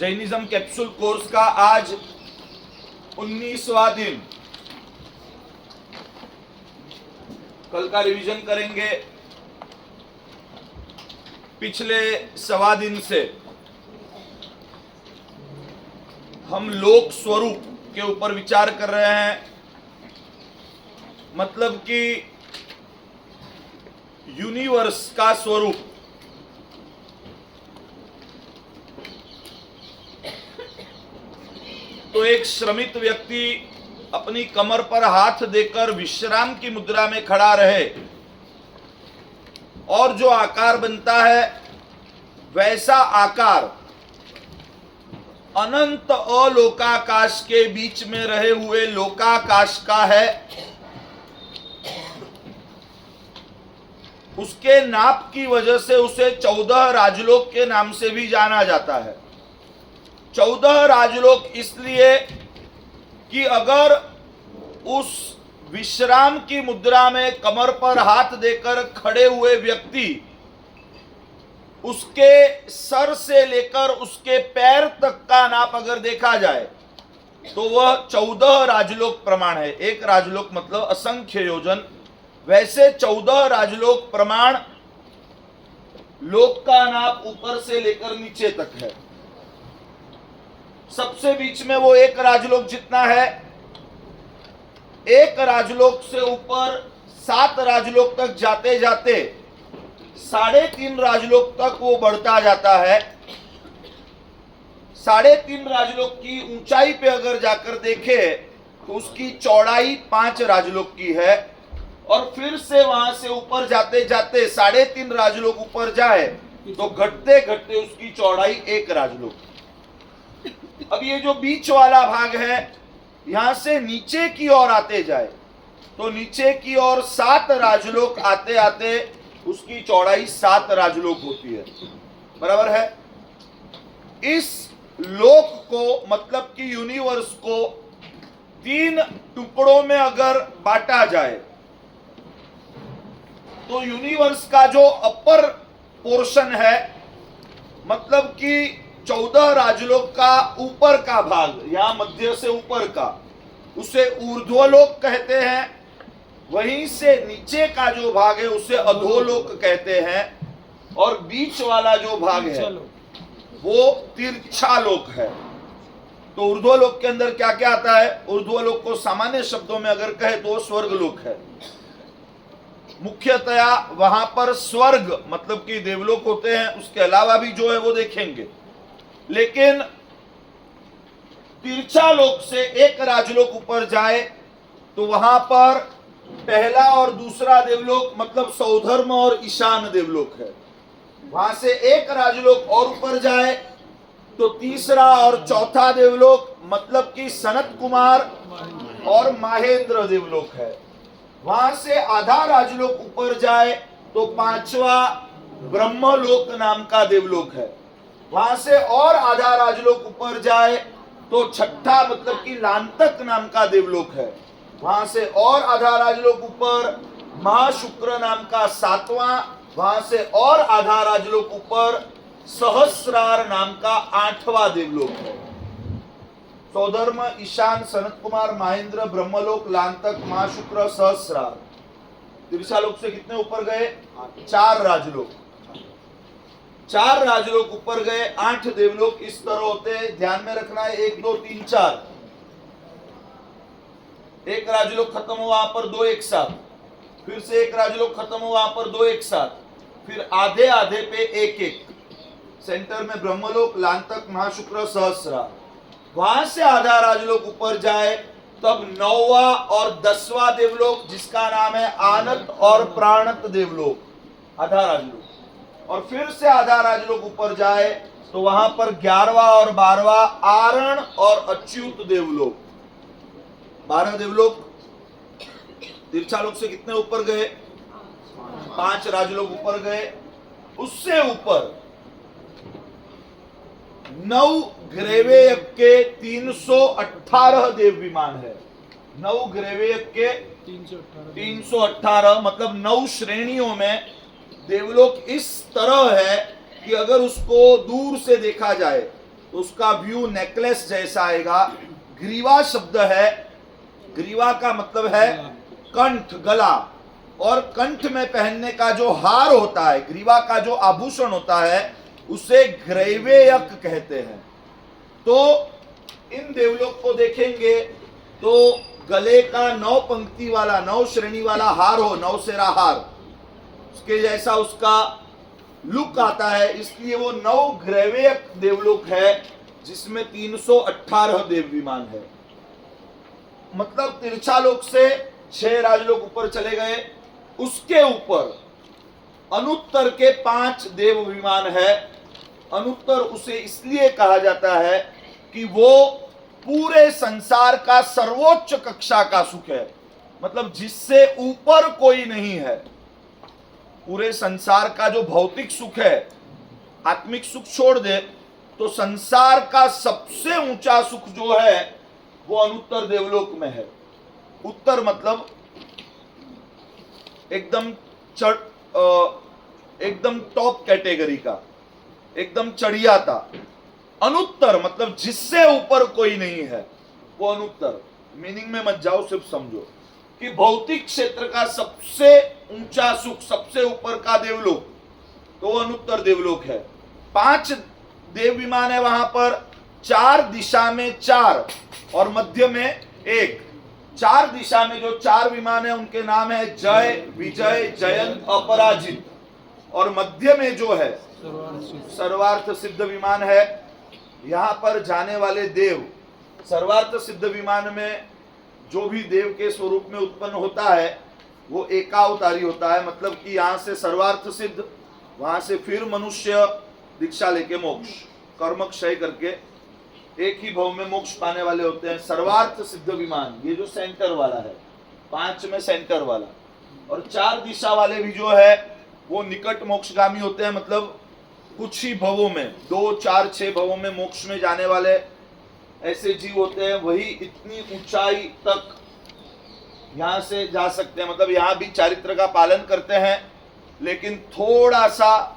Jainism capsule course का आज 19वां दिन। कल का रिवीजन करेंगे। पिछले सवा दिन से हम लोक स्वरूप के ऊपर विचार कर रहे हैं। मतलब कि यूनिवर्स का स्वरूप। तो एक श्रमित व्यक्ति अपनी कमर पर हाथ देकर विश्राम की मुद्रा में खड़ा रहे और जो आकार बनता है वैसा आकार अनंत अलोकाकाश के बीच में रहे हुए लोकाकाश का है। उसके नाप की वजह से उसे 14 राजलोक के नाम से भी जाना जाता है। 14 राजलोक इसलिए कि अगर उस विश्राम की मुद्रा में कमर पर हाथ देकर खड़े हुए व्यक्ति उसके सर से लेकर उसके पैर तक का नाप अगर देखा जाए तो वह 14 राजलोक प्रमाण है। एक राजलोक मतलब असंख्य योजन। वैसे 14 राजलोक प्रमाण लोक का नाप ऊपर से लेकर नीचे तक है। सबसे बीच में वो एक राजलोक जितना है। एक राजलोक से ऊपर 7 राजलोक तक जाते जाते 3.5 राजलोक तक वो बढ़ता जाता है। 3.5 राजलोक की ऊंचाई पे अगर जाकर देखे तो उसकी चौड़ाई 5 राजलोक की है। और फिर से वहां से ऊपर जाते जाते 3.5 राजलोक ऊपर जाए तो घटते घटते उसकी चौड़ाई 1 राजलोक। अब ये जो बीच वाला भाग है यहां से नीचे की ओर आते जाए तो नीचे की ओर 7 राजलोक आते आते उसकी चौड़ाई 7 राजलोक होती है। बराबर है। इस लोक को मतलब कि यूनिवर्स को 3 टुकड़ों में अगर बांटा जाए तो यूनिवर्स का जो अपर पोर्शन है मतलब कि 14 राजलोक का ऊपर का भाग या मध्य से ऊपर का उसे ऊर्ध्वलोक कहते हैं। वहीं से नीचे का जो भाग है उसे अधोलोक कहते हैं। और बीच वाला जो भाग है वो तिरछालोक है। तो ऊर्ध्वलोक के अंदर क्या क्या आता है? ऊर्ध्वलोक को सामान्य शब्दों में अगर कहे तो स्वर्गलोक है। मुख्यतया वहां पर स्वर्ग मतलब कि देवलोक होते हैं। उसके अलावा भी जो है वो देखेंगे। लेकिन तिरछा लोक से एक राजलोक ऊपर जाए तो वहां पर पहला और दूसरा देवलोक मतलब सौधर्म और ईशान देवलोक है। वहां से एक राजलोक और ऊपर जाए तो तीसरा और चौथा देवलोक मतलब कि सनत कुमार और महेंद्र देवलोक है। वहां से आधा राजलोक ऊपर जाए तो 5वां ब्रह्मलोक नाम का देवलोक है। वहां से और आधा राजलोक ऊपर जाए तो 6ठा मतलब कि लांतक नाम का देवलोक है। वहां से और आधा राजलोक ऊपर महाशुक्र नाम का 7वां। वहां से और आधा राजलोक ऊपर सहस्रार नाम का 8वां देवलोक है। सौधर्म, ईशान, सनत कुमार, महेंद्र, ब्रह्मलोक, लांतक, महाशुक्र, सहस्रार। तिरछालोक से कितने ऊपर गए? 4 राजलोक। 4 राजलोक ऊपर गए। 8 देवलोक इस तरह होते हैं। ध्यान में रखना है 1 2 3 4। एक राजलोक खत्म हुआ वहां पर 2 एक साथ। फिर से एक राजलोक खत्म हुआ वहां पर 2 एक साथ। फिर आधे आधे पे 1 1। सेंटर में ब्रह्मलोक, लांतक, महाशुक्र, सहस्रार। वहां से आधा राजलोक ऊपर जाए तब 9वां और 10वां देवलोक जिसका नाम है आनत और प्राणत देवलोक, आधा राजलोक। और फिर से आधा राजलोक ऊपर जाए तो वहां पर 11वां और 12वां आरण और अच्युत देवलोक, 12 देवलोक। तिरछालोक से कितने ऊपर गए? 5 राजलोक ऊपर गए। उससे ऊपर 9 ग्रेवेयक के 318 देव विमान है। 9 ग्रेवेयक के 318 मतलब 9 श्रेणियों में देवलोक इस तरह है कि अगर उसको दूर से देखा जाए तो उसका व्यू नेकलेस जैसा आएगा। ग्रीवा शब्द है, ग्रीवा का मतलब है कंठ, गला, और कंठ में पहनने का जो हार होता है, ग्रीवा का जो आभूषण होता है, उसे ग्रैवेयक कहते हैं। तो इन देवलोक को देखेंगे तो गले का 9 पंक्ति वाला, 9 श्रेणी वाला हार हो, 9 सेरा हार, उसके जैसा उसका लुक आता है, इसलिए वो 9 ग्रैवेयक देवलोक है, जिसमें 318 देव विमान है। मतलब तिरछा लोक से 6 राजलोक ऊपर चले गए, उसके ऊपर अनुत्तर के 5 देव विमान है। अनुत्तर उसे इसलिए कहा जाता है कि वो पूरे संसार का सर्वोच्च कक्षा का सुख है, मतलब जिससे ऊपर कोई नहीं है। पूरे संसार का जो भौतिक सुख है, आत्मिक सुख छोड़ दे, तो संसार का सबसे ऊंचा सुख जो है वो अनुत्तर देवलोक में है। उत्तर मतलब एकदम टॉप कैटेगरी का, एकदम चढ़िया था। अनुत्तर मतलब जिससे ऊपर कोई नहीं है, वो अनुत्तर। मीनिंग में मत जाओ, सिर्फ समझो कि भौतिक क्षेत्र का सबसे ऊंचा सुख, सबसे ऊपर का देवलोक, तो वो अनुत्तर देवलोक है। 5 देव विमान है वहां पर, 4 दिशा में 4 और मध्य में 1। 4 दिशा में जो 4 विमान है उनके नाम है जय, विजय, जयंत, अपराजित, और मध्य में जो है सर्वार्थ सिद्ध विमान है। यहां पर जाने वाले देव, सर्वार्थ सिद्ध विमान में जो भी देव के स्वरूप में उत्पन्न होता है वो एकावतारी होता है, मतलब कि यहां से सर्वार्थ सिद्ध, वहां से फिर मनुष्य दीक्षा लेके मोक्ष, कर्म क्षय करके एक ही भव में मोक्ष पाने वाले होते हैं। सर्वार्थ सिद्ध विमान, ये जो सेंटर वाला है, 5 में सेंटर वाला, और 4 दिशा वाले भी जो है वो निकट मोक्षगामी होते हैं, मतलब कुछ ही भवों में, 2, 4, 6 भवों में मोक्ष में जाने वाले ऐसे जीव होते हैं। वही इतनी ऊंचाई तक यहां से जा सकते हैं, मतलब यहां भी चारित्र का पालन करते हैं, लेकिन थोड़ा सा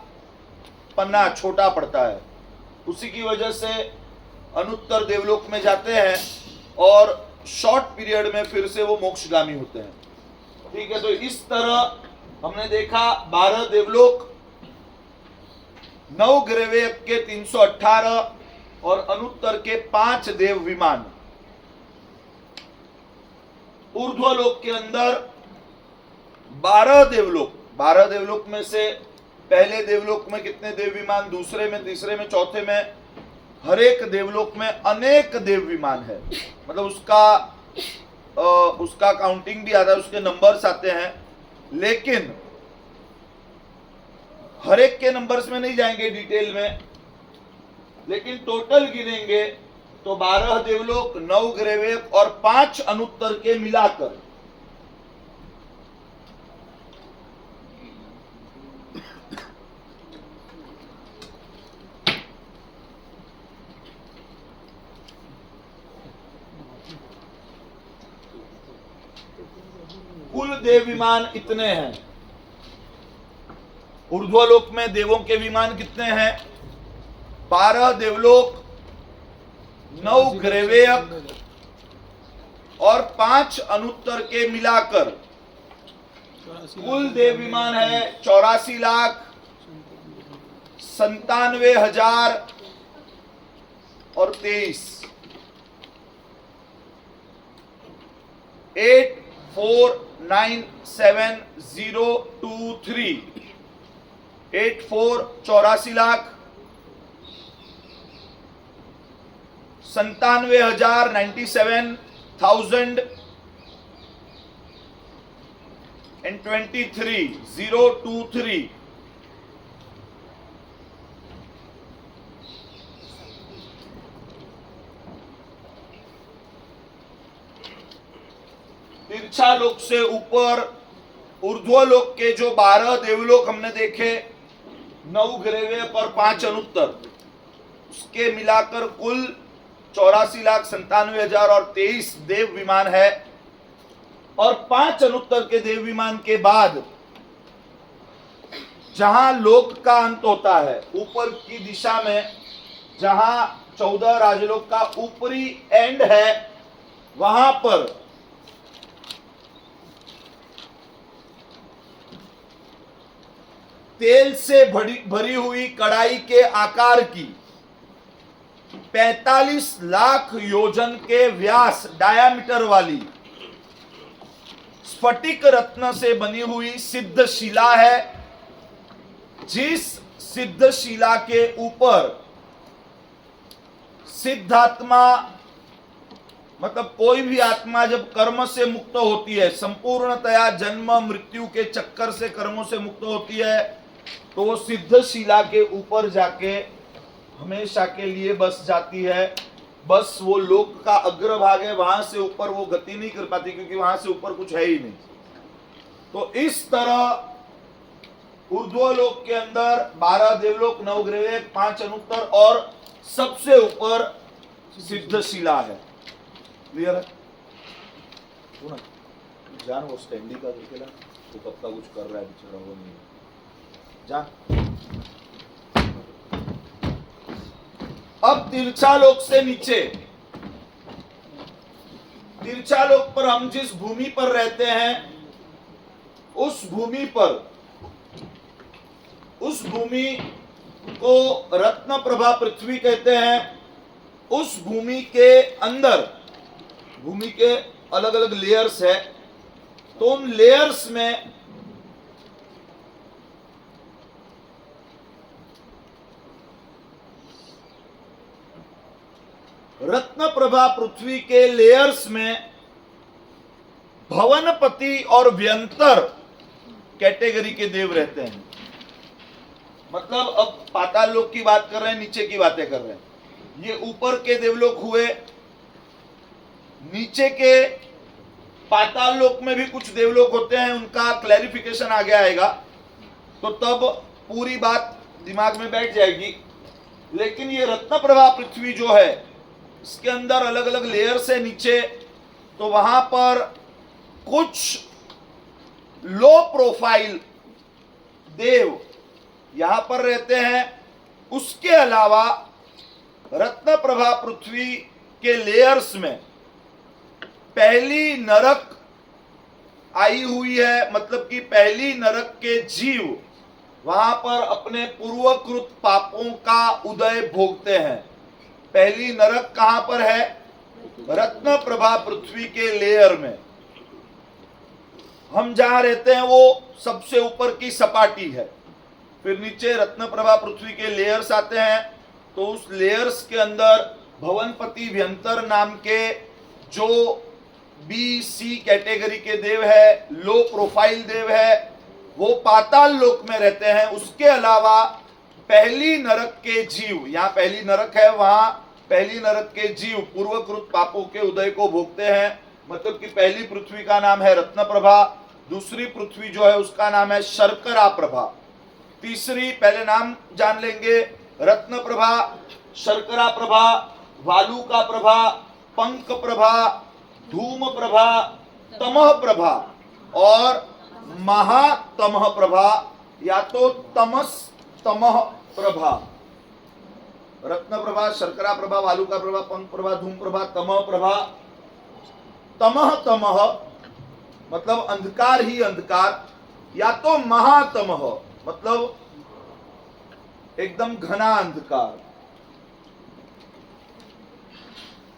पन्ना छोटा पड़ता है। उसी की वजह से अनुत्तर देवलोक में जाते हैं और शॉर्ट पीरियड में फिर से वो मोक्षगामी होते हैं। ठीक है, तो इस तरह हमने देखा 12 देवलोक, 9 ग्रैवेयक के 318 और अनुत्तर के 5 देव विमान। ऊर्ध्वलोक के अंदर 12 देवलोक, 12 देवलोक में से पहले देवलोक में कितने देव विमान, दूसरे में, तीसरे में, चौथे में, हर एक देवलोक में अनेक देव विमान है, मतलब उसका काउंटिंग भी आता है, उसके नंबर्स आते हैं, लेकिन हर एक के नंबर्स में नहीं जाएंगे डिटेल में, लेकिन टोटल गिनेंगे तो 12 देवलोक, 9 ग्रैवेयक और 5 अनुत्तर के मिलाकर कुल देव विमान इतने हैं। ऊर्ध्वलोक में देवों के विमान कितने हैं? 12 देवलोक, 9 ग्रैवेयक और 5 अनुत्तर के मिलाकर कुल देव विमान है 84,97,000 और 23। 84,97,023 84 लाख 97,000 97,023 023। तिरछा लोक से ऊपर ऊर्ध्वलोक के जो 12 देवलोक हमने देखे, 9 ग्रैवेयक और 5 अनुत्तर, उसके मिलाकर कुल 84,97,000 और 23 देव विमान है। और 5 अनुत्तर के देव विमान के बाद जहां लोक का अंत होता है, ऊपर की दिशा में जहां 14 राजलोक का ऊपरी एंड है, वहां पर तेल से भरी हुई कड़ाई के आकार की 45 लाख योजन के व्यास डायामीटर वाली स्फटिक रत्न से बनी हुई सिद्ध शिला है, जिस सिद्ध शिला के ऊपर सिद्धात्मा मतलब कोई भी आत्मा जब कर्म से मुक्त होती है, संपूर्णतया जन्म मृत्यु के चक्कर से कर्मों से मुक्त होती है, तो वो सिद्ध शिला के ऊपर जाके हमेशा के लिए बस जाती है। बस वो लोक का अग्रभाग है, वहां से ऊपर वो गति नहीं कर पाती, क्योंकि वहां से ऊपर कुछ है ही नहीं। तो इस तरह ऊर्ध्वलोक के अंदर 12 देवलोक, 9 ग्रह, 5 अनुत्तर और सबसे ऊपर सिद्ध शिला है। क्लियर है? जान वो स्टैंडी का देखेला तो कब का कुछ कर रहा है बेचारा, वो नहीं जान। अब तिरछालोक से नीचे, तिरछालोक पर हम जिस भूमि पर रहते हैं, उस भूमि को रत्न प्रभा पृथ्वी कहते हैं। उस भूमि के अंदर, भूमि के अलग अलग लेयर्स है, तो उन लेयर्स में रत्न प्रभा पृथ्वी के लेयर्स में भवनपति और व्यंतर कैटेगरी के देव रहते हैं। मतलब अब पाताल लोक की बात कर रहे हैं, नीचे की बातें कर रहे हैं। ये ऊपर के देवलोक हुए, नीचे के पाताल लोक में भी कुछ देवलोक होते हैं, उनका क्लैरिफिकेशन आगे आएगा, तो तब पूरी बात दिमाग में बैठ जाएगी। लेकिन ये रत्न प्रभा पृथ्वी जो है, इसके अंदर अलग अलग लेयर्स है नीचे, तो वहां पर कुछ लो प्रोफाइल देव यहां पर रहते हैं। उसके अलावा रत्न प्रभा पृथ्वी के लेयर्स में पहली नरक आई हुई है, मतलब कि पहली नरक के जीव वहां पर अपने पूर्वकृत पापों का उदय भोगते हैं। पहली नरक कहां पर है? रत्न प्रभा पृथ्वी के लेयर में। हम जहां रहते हैं वो सबसे ऊपर की सपाटी है, फिर नीचे रत्न प्रभा पृथ्वी के लेयर्स आते हैं। तो उस लेयर्स के अंदर भवनपति व्यंतर नाम के जो BC कैटेगरी के देव है, लो प्रोफाइल देव है, वो पाताल लोक में रहते हैं। उसके अलावा पहली नरक के जीव, यहाँ पहली नरक है, वहां पहली नरक के जीव पूर्वकृत पापों के उदय को भोगते हैं। मतलब कि पहली पृथ्वी का नाम है रत्न प्रभा, दूसरी पृथ्वी जो है उसका नाम है शर्करा प्रभा, तीसरी पहले नाम जान लेंगे, रत्न प्रभा, शर्करा प्रभा, वालुका प्रभा, पंक प्रभा, धूम प्रभा, तमह प्रभा और महातमह प्रभा, या तो तमस तमह प्रभा। रत्न प्रभा, शर्करा प्रभा, वालुका प्रभा, पंक प्रभा, धूम प्रभा, तमह प्रभा। तमह तमह मतलब अंधकार ही अंधकार, या तो महातमह मतलब एकदम घना अंधकार।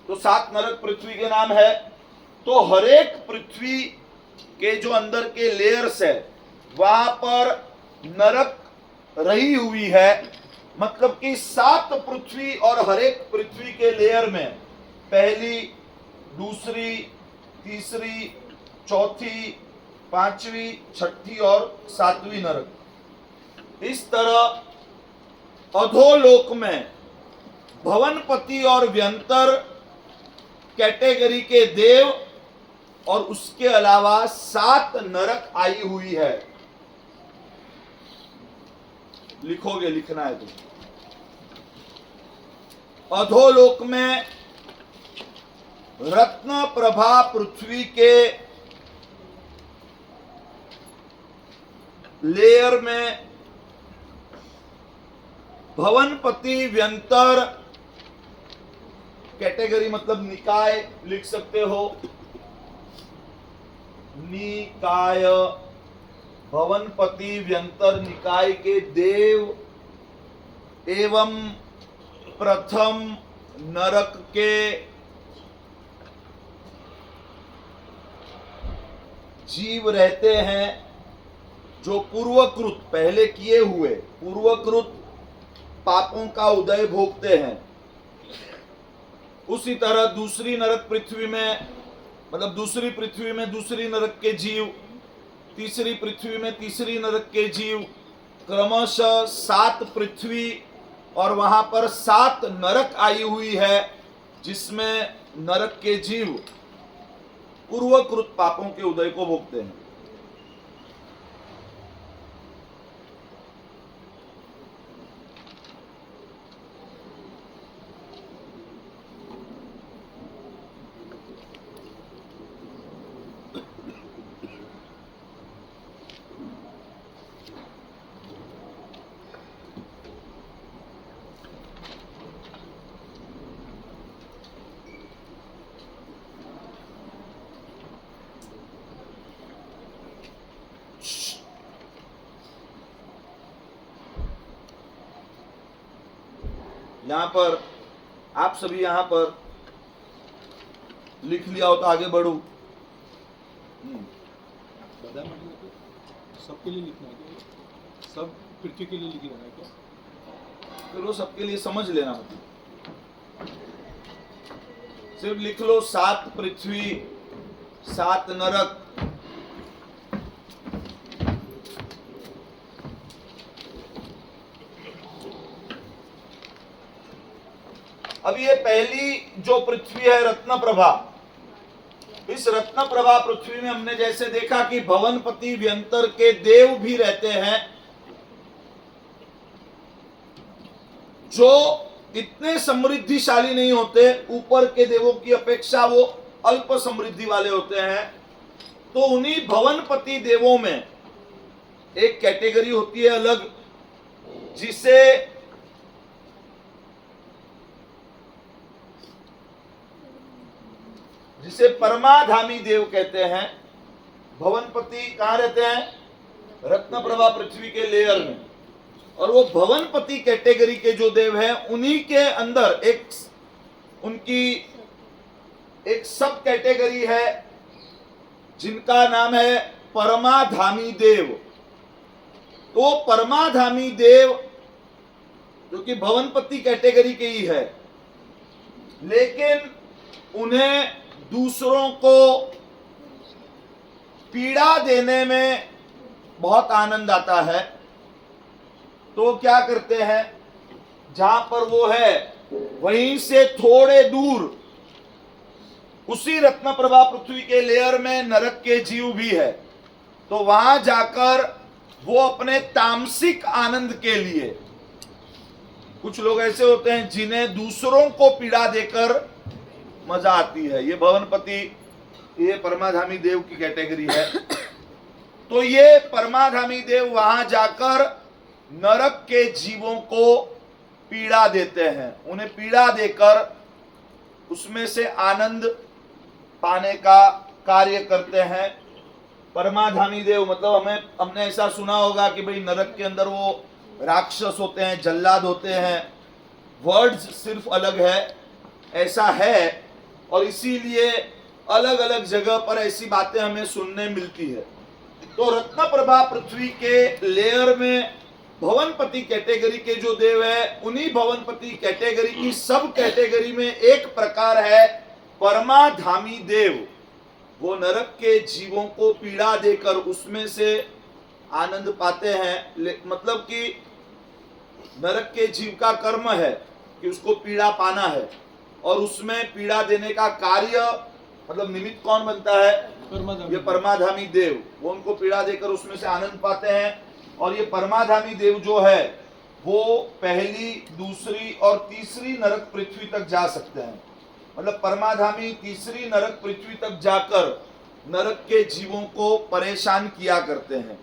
तो 7 नरक पृथ्वी के नाम है। तो हरेक पृथ्वी के जो अंदर के लेयर्स है, वहां पर नरक रही हुई है। मतलब कि 7 पृथ्वी और हरेक पृथ्वी के लेयर में पहली, दूसरी, तीसरी, चौथी, पांचवी, छठी और 7वीं नरक। इस तरह अधोलोक में भवनपति और व्यंतर कैटेगरी के देव और उसके अलावा 7 नरक आई हुई है। लिखोगे, लिखना है तो। अधोलोक में रत्न प्रभा पृथ्वी के लेयर में भवनपति व्यंतर कैटेगरी मतलब निकाय लिख सकते हो, निकाय, भवनपति व्यंतर निकाय के देव एवं प्रथम नरक के जीव रहते हैं, जो पूर्वकृत पहले किए हुए पूर्वकृत पापों का उदय भोगते हैं। उसी तरह दूसरी नरक पृथ्वी में, मतलब दूसरी पृथ्वी में दूसरी नरक के जीव, तीसरी पृथ्वी में तीसरी नरक के जीव, क्रमशः 7 पृथ्वी और वहां पर 7 नरक आई हुई है, जिसमें नरक के जीव पूर्वकृत पापों के उदय को भोगते हैं। यहां पर आप सभी यहां पर लिख लिया हो तो आगे बढ़ू। सबके लिए लिखना है क्या? सब पृथ्वी के लिए लिख लेना है क्या? फिर वो सबके लिए समझ लेना, मतलब सिर्फ लिख लो 7 पृथ्वी 7 नरक। अब ये पहली जो पृथ्वी है रत्न प्रभा, इस रत्न प्रभा पृथ्वी में हमने जैसे देखा कि भवनपति व्यंतर के देव भी रहते हैं, जो इतने समृद्धिशाली नहीं होते, ऊपर के देवों की अपेक्षा वो अल्प समृद्धि वाले होते हैं। तो उन्हीं भवनपति देवों में एक कैटेगरी होती है अलग, जिसे परमाधामी देव कहते हैं। भवनपति कहां रहते हैं? रत्न प्रभा पृथ्वी के लेयर में। और वो भवनपति कैटेगरी के जो देव हैं, उन्हीं के अंदर उनकी एक सब कैटेगरी है, जिनका नाम है परमाधामी देव। तो परमाधामी देव जो कि भवनपति कैटेगरी के ही है, लेकिन उन्हें दूसरों को पीड़ा देने में बहुत आनंद आता है। तो क्या करते हैं, जहां पर वो है वहीं से थोड़े दूर उसी रत्न प्रभा पृथ्वी के लेयर में नरक के जीव भी है। तो वहां जाकर वो अपने तामसिक आनंद के लिए, कुछ लोग ऐसे होते हैं जिन्हें दूसरों को पीड़ा देकर मजा आती है, ये भवनपति, ये परमाधामी देव की कैटेगरी है। तो ये परमाधामी देव वहां जाकर नरक के जीवों को पीड़ा देते हैं, उन्हें पीड़ा देकर उसमें से आनंद पाने का कार्य करते हैं। परमाधामी देव मतलब हमने ऐसा सुना होगा कि भाई नरक के अंदर वो राक्षस होते हैं, जल्लाद होते हैं, वर्ड्स सिर्फ अलग है, ऐसा है। और इसीलिए अलग अलग जगह पर ऐसी बातें हमें सुनने मिलती है। तो रत्न प्रभा पृथ्वी के लेयर में भवनपति कैटेगरी के जो देव है, उन्हीं भवनपति कैटेगरी की सब कैटेगरी में एक प्रकार है परमाधामी देव। वो नरक के जीवों को पीड़ा देकर उसमें से आनंद पाते हैं। मतलब कि नरक के जीव का कर्म है कि उसको पीड़ा पाना है, और उसमें पीड़ा देने का कार्य मतलब निमित्त कौन बनता है? ये परमाधामी देव। वो उनको पीड़ा देकर उसमें से आनंद पाते हैं। और ये परमाधामी देव जो है वो पहली, दूसरी और तीसरी नरक पृथ्वी तक जा सकते हैं। मतलब परमाधामी तीसरी नरक पृथ्वी तक जाकर नरक के जीवों को परेशान किया करते हैं।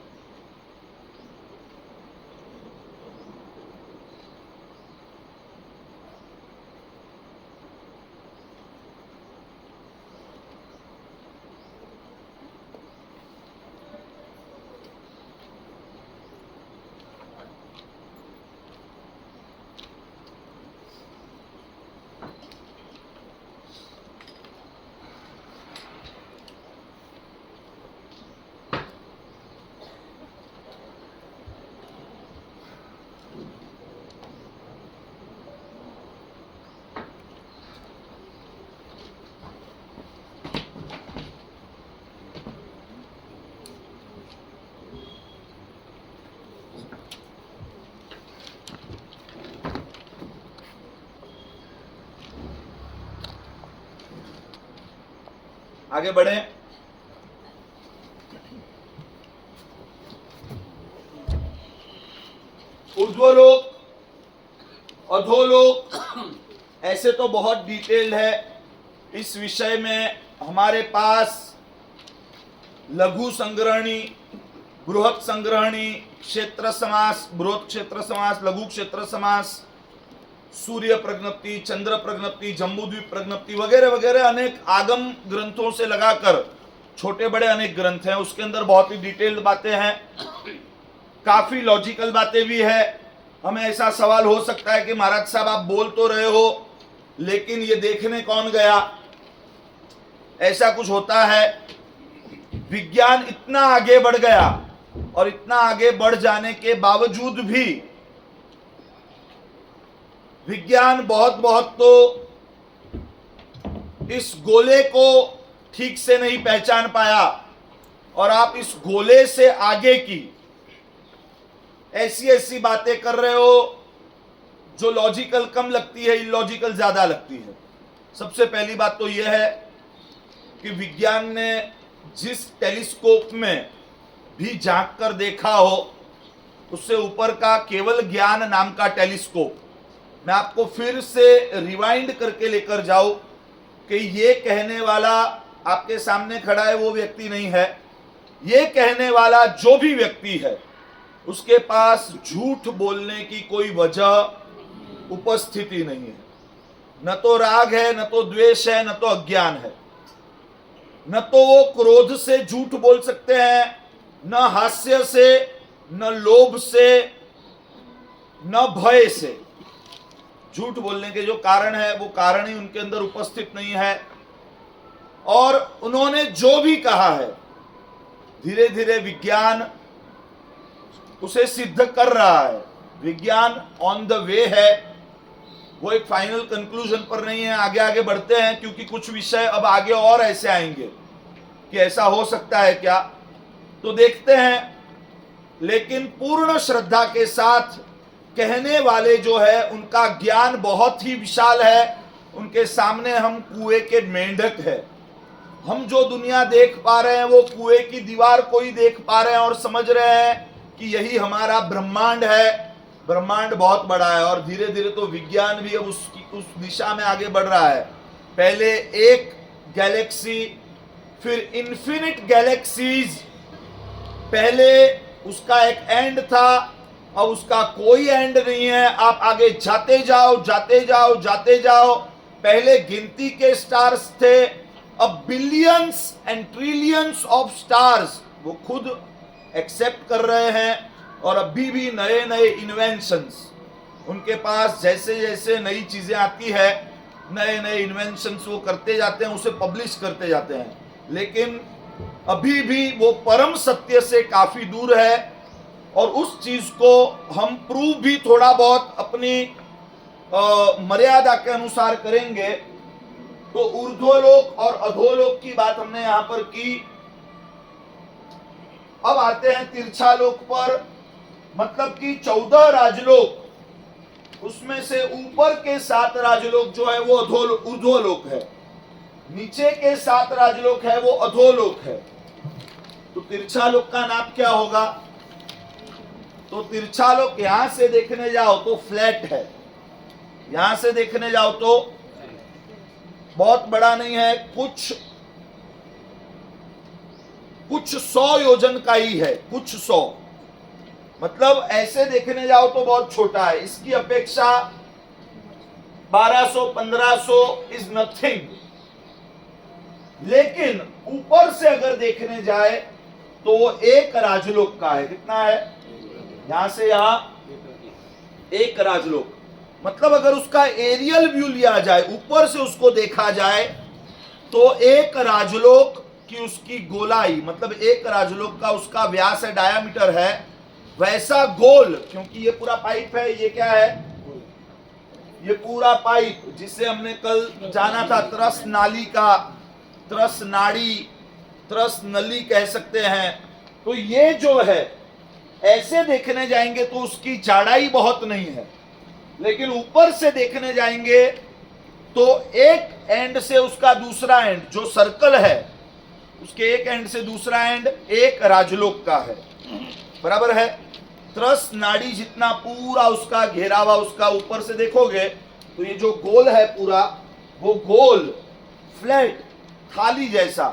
आगे बढ़े। ऊर्ध्वलोक, अधोलोक, ऐसे तो बहुत डिटेल्ड है। इस विषय में हमारे पास लघु संग्रहणी, बृहत संग्रहणी, क्षेत्र समास, बृहत क्षेत्र समास, लघु क्षेत्र समास, सूर्य प्रज्ञप्ति, चंद्र प्रज्ञप्ति, जम्बूद्वीप प्रज्ञप्ति वगैरह वगैरह अनेक आगम ग्रंथों से लगाकर छोटे बड़े अनेक ग्रंथ हैं। उसके अंदर बहुत ही डिटेल्ड बातें हैं, काफी लॉजिकल बातें भी है। हमें ऐसा सवाल हो सकता है कि महाराज साहब आप बोल तो रहे हो लेकिन ये देखने कौन गया, ऐसा कुछ होता है। विज्ञान इतना आगे बढ़ गया और इतना आगे बढ़ जाने के बावजूद भी विज्ञान बहुत तो इस गोले को ठीक से नहीं पहचान पाया। और आप इस गोले से आगे की ऐसी ऐसी बातें कर रहे हो जो लॉजिकल कम लगती है, इलॉजिकल ज्यादा लगती है। सबसे पहली बात तो यह है कि विज्ञान ने जिस टेलीस्कोप में भी झांक कर देखा हो उससे ऊपर का केवल ज्ञान नाम का टेलीस्कोप, मैं आपको फिर से रिवाइंड करके लेकर जाऊं कि ये कहने वाला आपके सामने खड़ा है वो व्यक्ति नहीं है। ये कहने वाला जो भी व्यक्ति है उसके पास झूठ बोलने की कोई वजह उपस्थिति नहीं है। न तो राग है, न तो द्वेष है, न तो अज्ञान है। न तो वो क्रोध से झूठ बोल सकते हैं, न हास्य से, न लोभ से, न भय से। झूठ बोलने के जो कारण है वो कारण ही उनके अंदर उपस्थित नहीं है। और उन्होंने जो भी कहा है धीरे धीरे विज्ञान उसे सिद्ध कर रहा है। विज्ञान ऑन द वे है, वो एक फाइनल कंक्लूजन पर नहीं है। आगे आगे बढ़ते हैं क्योंकि कुछ विषय अब आगे और ऐसे आएंगे कि ऐसा हो सकता है क्या, तो देखते हैं। लेकिन पूर्ण श्रद्धा के साथ कहने वाले जो है उनका ज्ञान बहुत ही विशाल है। उनके सामने हम कुएं के मेंढक है। हम जो दुनिया देख पा रहे हैं वो कुएं की दीवार को ही देख पा रहे हैं और समझ रहे हैं कि यही हमारा ब्रह्मांड है। ब्रह्मांड बहुत बड़ा है और धीरे धीरे तो विज्ञान भी अब उस दिशा में आगे बढ़ रहा है। पहले एक गैलेक्सी, फिर इन्फिनिट गैलेक्सीज। पहले उसका एक एंड था, अब उसका कोई एंड नहीं है। आप आगे जाते जाओ जाते जाओ जाते जाओ। पहले गिनती के स्टार्स थे, अब billions and trillions of stars वो खुद एक्सेप्ट कर रहे हैं। और अभी भी नए नए इन्वेंशंस उनके पास, जैसे जैसे नई चीजें आती है नए नए इन्वेंशंस वो करते जाते हैं, उसे पब्लिश करते जाते हैं। लेकिन अभी भी वो परम सत्य से काफी दूर है और उस चीज को हम प्रूव भी थोड़ा बहुत अपनी मर्यादा के अनुसार करेंगे। तो ऊर्ध्वलोक और अधोलोक की बात हमने यहां पर की। अब आते हैं तिरछालोक पर, मतलब कि 14 राजलोक, उसमें से ऊपर के 7 राजलोक जो है वो ऊर्ध्वलोक है, नीचे के 7 राजलोक है वो अधोलोक है। तो तिरछालोक का नाम क्या होगा? तो तिरछालोक यहां से देखने जाओ तो फ्लैट है, यहां से देखने जाओ तो बहुत बड़ा नहीं है, कुछ 100 योजन का ही है, कुछ 100। मतलब ऐसे देखने जाओ तो बहुत छोटा है। इसकी अपेक्षा 1200-1500 इज नथिंग। लेकिन ऊपर से अगर देखने जाए तो वो एक राजलोक का है। कितना है? यहां से यहां एक राजलोक। मतलब अगर उसका एरियल व्यू लिया जाए, ऊपर से उसको देखा जाए तो एक राजलोक की उसकी गोलाई, मतलब एक राजलोक का उसका व्यास है, डायामीटर है, वैसा गोल, क्योंकि ये पूरा पाइप है। ये क्या है? ये पूरा पाइप जिसे हमने कल जाना था त्रस नाली का, त्रस नाड़ी, त्रस नली कह सकते हैं। तो ये जो है ऐसे देखने जाएंगे तो उसकी चौड़ाई बहुत नहीं है, लेकिन ऊपर से देखने जाएंगे तो एक एंड से उसका दूसरा एंड जो सर्कल है उसके एक एंड से दूसरा एंड एक राजलोक का है, बराबर है। त्रस नाड़ी जितना पूरा उसका घेरावा, उसका ऊपर से देखोगे तो ये जो गोल है पूरा, वो गोल फ्लैट थाली जैसा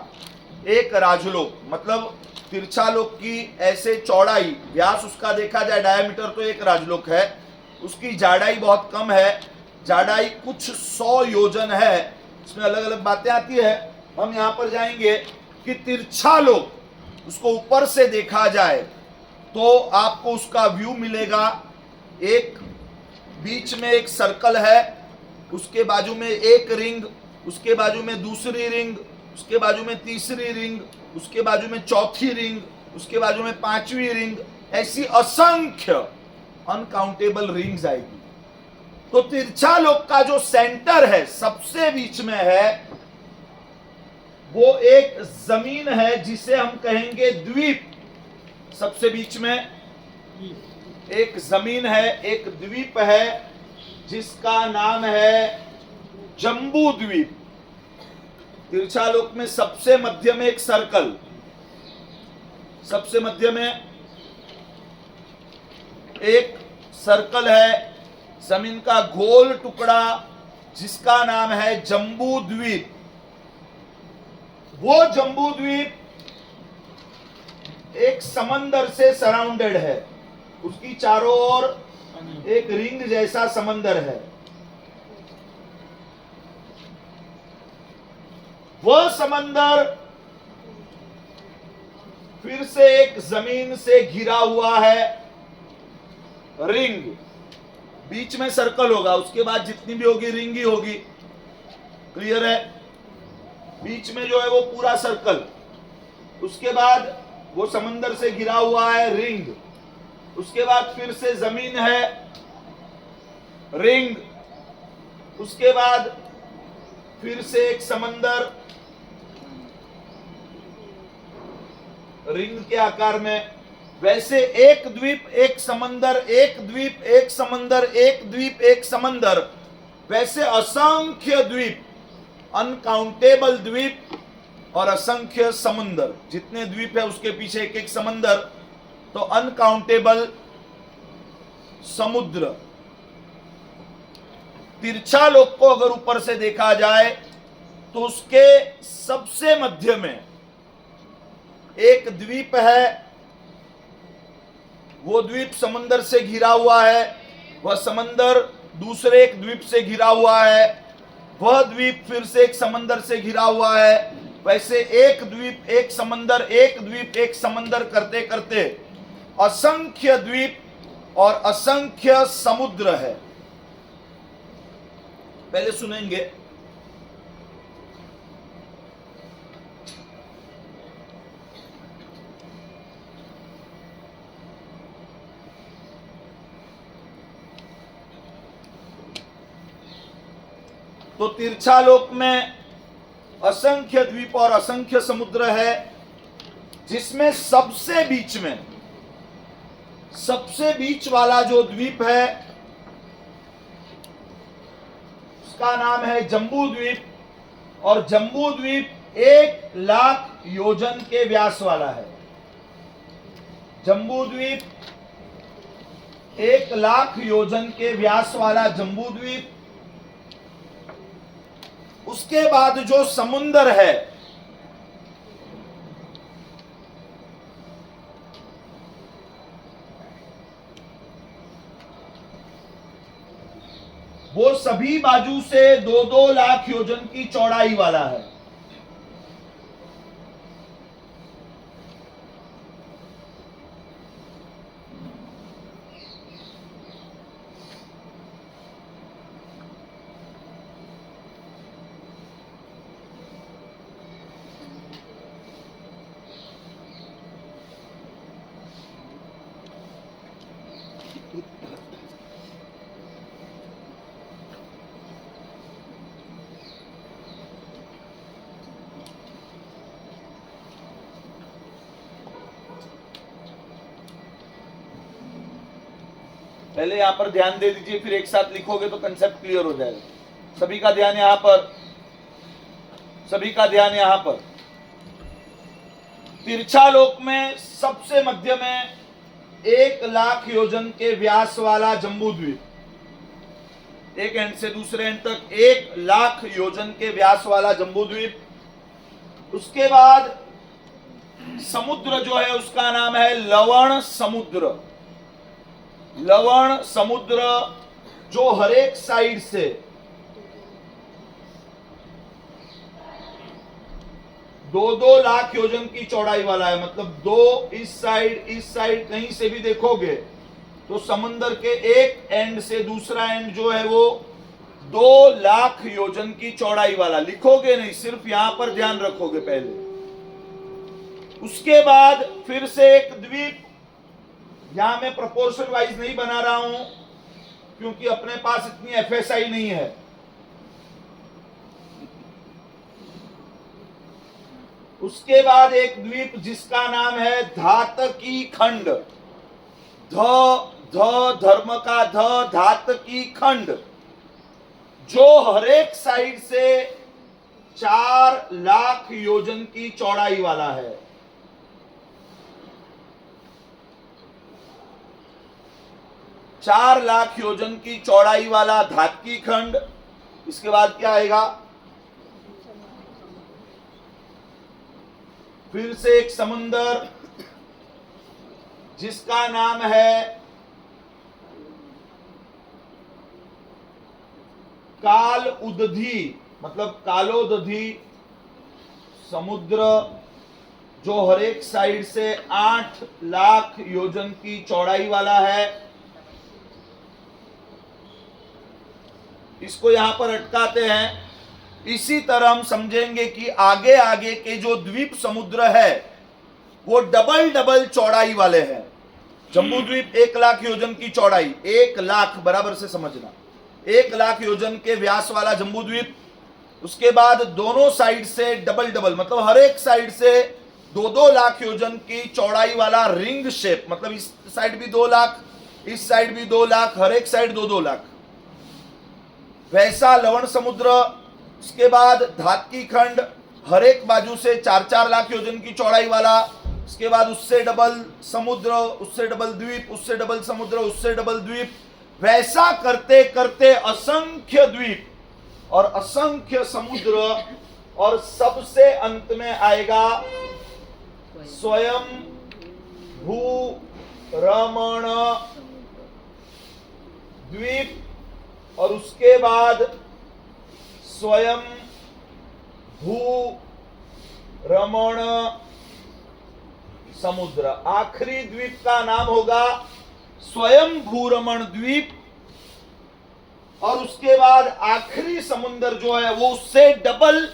एक राजलोक, मतलब तिरछा लोक की ऐसे चौड़ाई, व्यास उसका देखा जाए डायमीटर तो एक राजलोक है, उसकी जाड़ाई बहुत कम है, जाड़ाई कुछ 100 योजन है। इसमें अलग अलग बातें आती है, हम यहां पर जाएंगे कि तिरछा लोक, उसको ऊपर से देखा जाए तो आपको उसका व्यू मिलेगा। एक बीच में एक सर्कल है, उसके बाजू में एक रिंग, उसके बाजू में दूसरी रिंग, उसके बाजू में तीसरी रिंग, उसके बाजू में चौथी रिंग, उसके बाजू में पांचवी रिंग, ऐसी असंख्य अनकाउंटेबल रिंग्स आएगी। तो तिरछा लोक का जो सेंटर है, सबसे बीच में है, वो एक जमीन है जिसे हम कहेंगे द्वीप। सबसे बीच में एक जमीन है, एक द्वीप है जिसका नाम है जम्बू द्वीप। तिरछा लोक में सबसे मध्य में एक सर्कल, सबसे मध्य में एक सर्कल है, जमीन का गोल टुकड़ा जिसका नाम है जम्बू द्वीप। वो जम्बू द्वीप एक समंदर से सराउंडेड है, उसकी चारों ओर एक रिंग जैसा समंदर है। वह समंदर फिर से एक जमीन से घिरा हुआ है रिंग, बीच में सर्कल होगा, उसके बाद जितनी भी होगी रिंग ही होगी, क्लियर है। बीच में जो है वो पूरा सर्कल, उसके बाद वो समंदर से घिरा हुआ है रिंग, उसके बाद फिर से जमीन है रिंग, उसके बाद फिर से एक समंदर रिंग के आकार में। वैसे एक द्वीप एक समंदर, एक द्वीप एक समंदर, एक द्वीप एक समंदर, वैसे असंख्य द्वीप, अनकाउंटेबल द्वीप और असंख्य समुंदर। जितने द्वीप है उसके पीछे एक एक समंदर, तो अनकाउंटेबल समुद्र। तिरछा लोक को अगर ऊपर से देखा जाए तो उसके सबसे मध्य में एक द्वीप है, वो द्वीप समंदर से घिरा हुआ है, वह समंदर दूसरे एक द्वीप से घिरा हुआ है, वह द्वीप फिर से एक समंदर से घिरा हुआ है। वैसे एक द्वीप एक समंदर, एक द्वीप एक समंदर करते करते असंख्य द्वीप और असंख्य समुद्र है। पहले सुनेंगे। तो तिरछा लोक में असंख्य द्वीप और असंख्य समुद्र है, जिसमें सबसे बीच वाला जो द्वीप है उसका नाम है जम्बू द्वीप, और जम्बू द्वीप 1,00,000 योजन के व्यास वाला है। जम्बू द्वीप 1,00,000 योजन के व्यास वाला जम्बू द्वीप। उसके बाद जो समुंदर है वो सभी बाजू से 2-2 लाख योजन की चौड़ाई वाला है। पहले यहां पर ध्यान दे दीजिए, फिर एक साथ लिखोगे तो कंसेप्ट क्लियर हो जाएगा। सभी का ध्यान यहां पर, सभी का ध्यान यहां पर। तिरछा लोक में सबसे मध्य में 1,00,000 योजन के व्यास वाला जम्बू द्वीप, एक एंड से दूसरे एंड तक 1,00,000 योजन के व्यास वाला जम्बू द्वीप। उसके बाद समुद्र जो है उसका नाम है लवण समुद्र। लवण समुद्र जो हर एक साइड से 2-2 लाख योजन की चौड़ाई वाला है। मतलब दो इस साइड कहीं से भी देखोगे तो समंदर के एक एंड से दूसरा एंड जो है वो 2 लाख योजन की चौड़ाई वाला। लिखोगे नहीं, सिर्फ यहां पर ध्यान रखोगे पहले। उसके बाद फिर से एक द्वीप, यहां मैं प्रोपोर्शन वाइज नहीं बना रहा हूं क्योंकि अपने पास इतनी एफएसआई नहीं है। उसके बाद एक द्वीप जिसका नाम है धातकी खंड। धर्म का धातकी खंड, जो हर एक साइड से 4,00,000 योजन की चौड़ाई वाला है। चार लाख योजन की चौड़ाई वाला धातकी खंड। इसके बाद क्या आएगा? फिर से एक समुंदर जिसका नाम है काल उदधी, मतलब कालोदधी समुद्र, जो हर एक साइड से 8,00,000 योजन की चौड़ाई वाला है। इसको यहां पर अटकाते हैं। इसी तरह हम समझेंगे कि आगे आगे के जो द्वीप समुद्र है वो डबल डबल चौड़ाई वाले हैं। जम्बू द्वीप 1,00,000 योजन की चौड़ाई, 1,00,000 बराबर से समझना, 1,00,000 योजन के व्यास वाला जम्बू द्वीप। उसके बाद दोनों साइड से डबल डबल, मतलब हर एक साइड से 2-2 लाख योजन की चौड़ाई वाला रिंग शेप, मतलब इस साइड भी 2 लाख, इस साइड भी 2 लाख, हर एक साइड 2-2 लाख, वैसा लवण समुद्र। उसके बाद धातकी खंड, हर एक बाजू से 4-4 लाख योजन की चौड़ाई वाला। उसके बाद उससे डबल समुद्र, उससे डबल द्वीप, उससे डबल समुद्र, उससे डबल द्वीप, वैसा करते करते असंख्य द्वीप और असंख्य समुद्र, और सबसे अंत में आएगा स्वयं भू रमण द्वीप, और उसके बाद स्वयं भू रमण समुद्र। आखिरी द्वीप का नाम होगा स्वयं भूरमण द्वीप, और उसके बाद आखिरी समुद्र जो है वो उससे डबल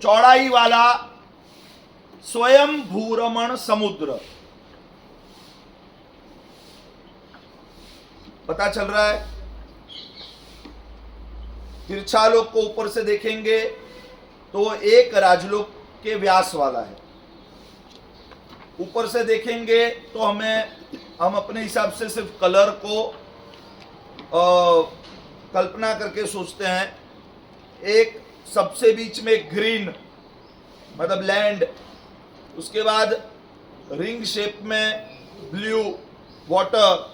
चौड़ाई वाला स्वयं भूरमण समुद्र। पता चल रहा है? तिरछा लोक को ऊपर से देखेंगे तो एक राजलोक के व्यास वाला है। ऊपर से देखेंगे तो हम अपने हिसाब से सिर्फ कलर को कल्पना करके सोचते हैं। एक सबसे बीच में ग्रीन, मतलब लैंड, उसके बाद रिंग शेप में blue water,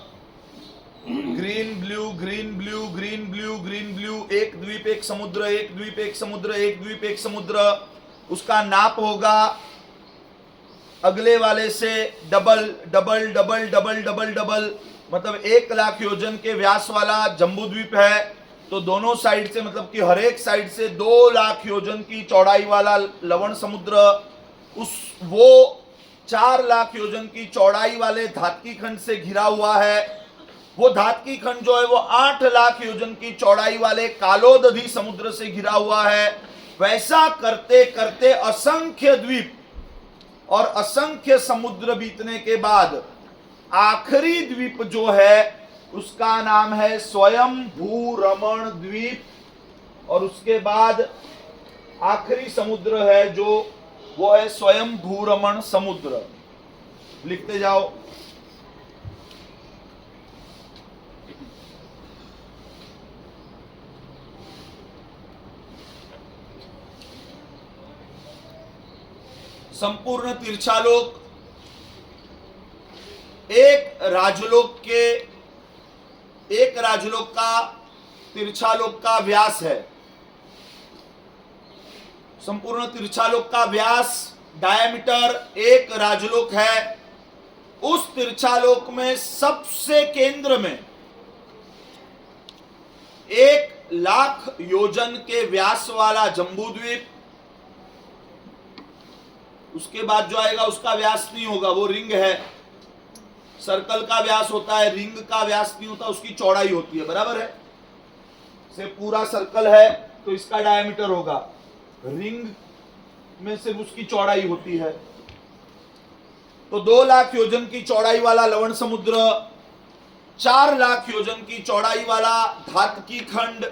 green blue green blue green blue green blue, एक द्वीप एक समुद्र, एक द्वीप एक समुद्र, एक द्वीप एक समुद्र। उसका नाप होगा अगले वाले से double double double double double double, मतलब 1,00,000 योजन के व्यास वाला जम्बू द्वीप है तो दोनों साइड से, मतलब कि हर एक साइड से 2 लाख योजन की चौड़ाई वाला लवण समुद्र, वो 4 लाख योजन की चौड़ाई वाले धातकी खंड से घिरा हुआ है। वो धातकी खंड जो है वो 8 लाख योजन की चौड़ाई वाले कालोदधी समुद्र से घिरा हुआ है। वैसा करते करते असंख्य द्वीप और असंख्य समुद्र बीतने के बाद आखिरी द्वीप जो है उसका नाम है स्वयं भूरमण द्वीप, और उसके बाद आखिरी समुद्र है जो वो है स्वयं भूरमण समुद्र। लिखते जाओ। संपूर्ण तिरछालोक एक राजलोक का तिरछालोक का व्यास है। संपूर्ण तिरछालोक का व्यास डायमीटर एक राजलोक है। उस तिरछालोक में सबसे केंद्र में 1,00,000 योजन के व्यास वाला जम्बूद्वीप, उसके बाद जो आएगा उसका व्यास नहीं होगा, वो रिंग है। सर्कल का व्यास होता है, रिंग का व्यास नहीं होता, उसकी चौड़ाई होती है, बराबर है। से पूरा सर्कल है तो इसका डायमीटर होगा, रिंग में सिर्फ उसकी चौड़ाई होती है। तो 2,00,000 योजन की चौड़ाई वाला लवण समुद्र, 4,00,000 योजन की चौड़ाई वाला धातकी खंड,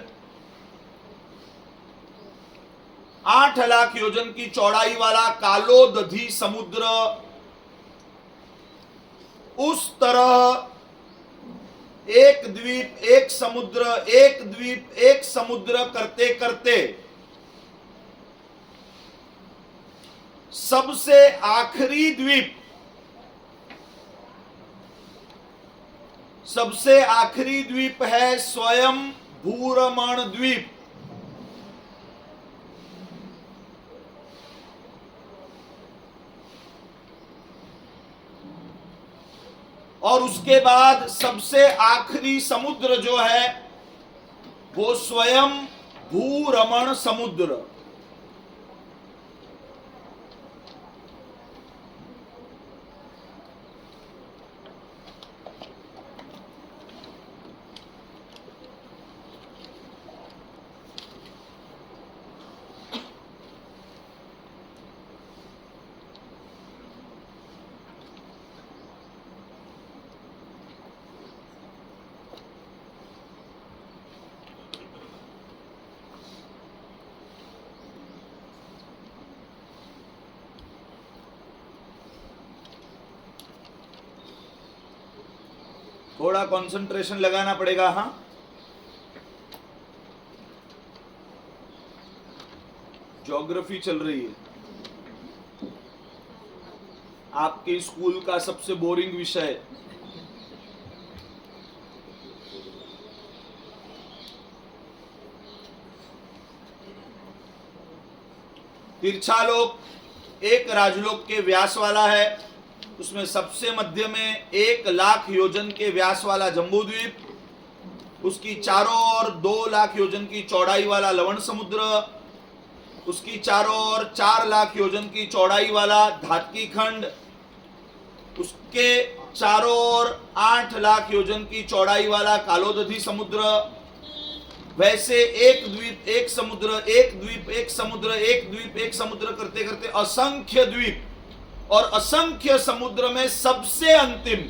8,00,000 योजन की चौड़ाई वाला कालोदधी समुद्र, उस तरह एक द्वीप एक समुद्र, एक द्वीप एक समुद्र करते करते सबसे आखिरी द्वीप है स्वयं भूरमण द्वीप। और उसके बाद सबसे आखिरी समुद्र जो है वो स्वयं भूरमण समुद्र। थोड़ा कंसंट्रेशन लगाना पड़ेगा। हाँ, ज्योग्राफी चल रही है, आपके स्कूल का सबसे बोरिंग विषय। तिरछालोक एक राजलोक के व्यास वाला है, उसमें सबसे मध्य में 1,00,000 योजन के व्यास वाला जम्बूद्वीप, उसकी चारों ओर 2,00,000 योजन की चौड़ाई वाला लवण समुद्र, उसकी चारों ओर 4,00,000 योजन की चौड़ाई वाला धातकी खंड, उसके चारों ओर 8,00,000 योजन की चौड़ाई वाला कालोदधी समुद्र। वैसे एक द्वीप एक समुद्र, एक द्वीप एक समुद्र, एक द्वीप एक समुद्र करते करते असंख्य द्वीप और असंख्य समुद्र में सबसे अंतिम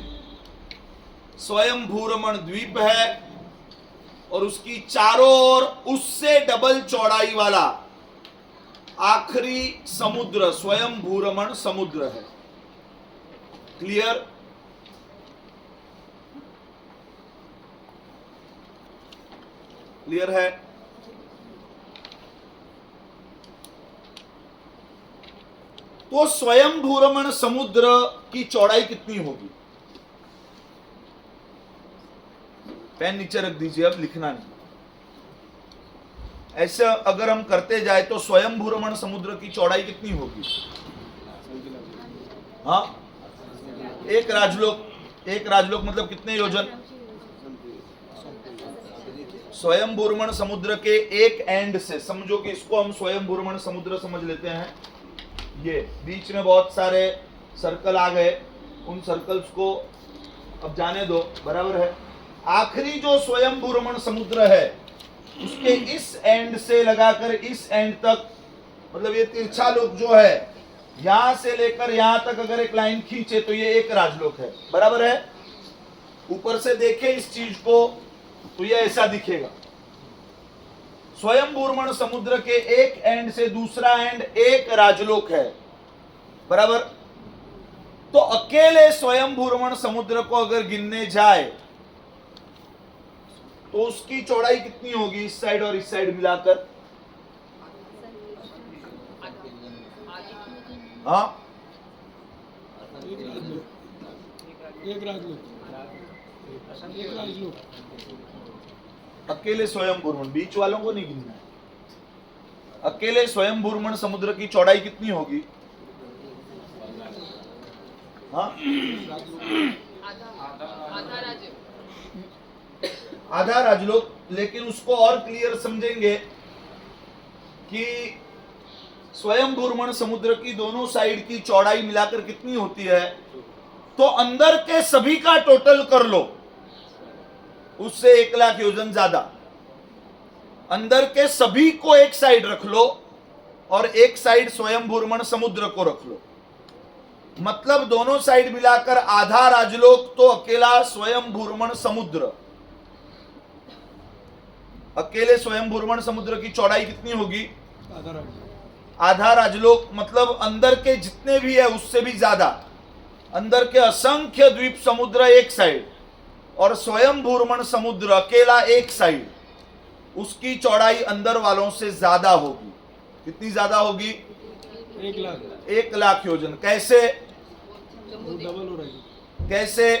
स्वयं भूरमण द्वीप है। और उसकी चारों ओर उससे डबल चौड़ाई वाला आखिरी समुद्र स्वयं भूरमण समुद्र है। क्लियर? क्लियर है? तो स्वयं भूरमण समुद्र की चौड़ाई कितनी होगी? पेन नीचे रख दीजिए, अब लिखना नहीं। ऐसे अगर हम करते जाए तो स्वयं भूरमण समुद्र की चौड़ाई कितनी होगी? हाँ, एक राजलोक मतलब कितने योजन? स्वयं भूरमण समुद्र के एक एंड से, समझो कि इसको हम स्वयं भूरमण समुद्र समझ लेते हैं। ये बीच में बहुत सारे सर्कल आ गए, उन सर्कल्स को अब जाने दो, बराबर है। आखिरी जो स्वयं भूरमण समुद्र है उसके इस एंड से लगाकर इस एंड तक, मतलब ये तिरछालोक जो है यहां से लेकर यहां तक अगर एक लाइन खींचे तो ये एक राजलोक है, बराबर है। ऊपर से देखें इस चीज को तो ये ऐसा दिखेगा। स्वयं भूरमण समुद्र के एक एंड से दूसरा एंड एक राजलोक है, बराबर। तो अकेले स्वयं भूरमण समुद्र को अगर गिनने जाए तो उसकी चौड़ाई कितनी होगी इस साइड और इस साइड मिलाकर? हाँ, एक राजलोक एक राजलोक अकेले स्वयं भूर्मण, बीच वालों को नहीं गिनना है। अकेले स्वयं भूर्मण समुद्र की चौड़ाई कितनी होगी? हाँ, आधा राजलोक। लेकिन उसको और क्लियर समझेंगे कि स्वयं भूर्मण समुद्र की दोनों साइड की चौड़ाई मिलाकर कितनी होती है, तो अंदर के सभी का टोटल कर लो, उससे 1 लाख योजन ज्यादा। अंदर के सभी को एक साइड रख लो और एक साइड स्वयं भूर्मण समुद्र को रख लो, मतलब दोनों साइड मिलाकर आधा राजलोक तो अकेला स्वयं भूर्मण समुद्र। अकेले स्वयं भूर्मण समुद्र की चौड़ाई कितनी होगी? आधा राजलोक, मतलब अंदर के जितने भी है उससे भी ज्यादा। अंदर के असंख्य द्वीप समुद्र एक साइड और स्वयं भूर्मण समुद्र अकेला एक साइड, उसकी चौड़ाई अंदर वालों से ज्यादा होगी। कितनी ज्यादा होगी? 1 लाख 1 लाख योजन। कैसे? डबल हो रही है। कैसे?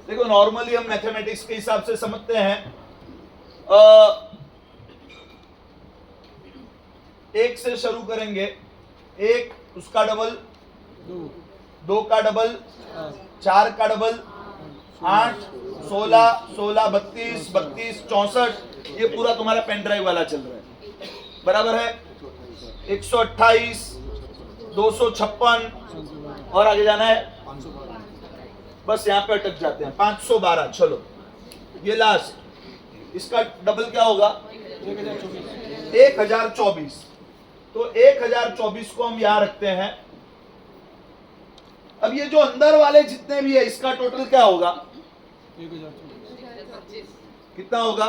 देखो, नॉर्मली हम मैथमेटिक्स के हिसाब से समझते हैं, 1 से शुरू करेंगे, 1 उसका डबल, 2 का डबल, 4 का डबल, 8, 16, 16, 32, 32, 64, ये पूरा तुम्हारा पेन ड्राइव वाला चल रहा है, बराबर है। 128, 256 और आगे जाना है, बस यहाँ पे अटक जाते हैं। 512, चलो ये लास्ट, इसका डबल क्या होगा? 1024। तो 1024 को हम यहां रखते हैं। अब ये जो अंदर वाले जितने भी है, इसका टोटल क्या होगा? 1025। कितना होगा?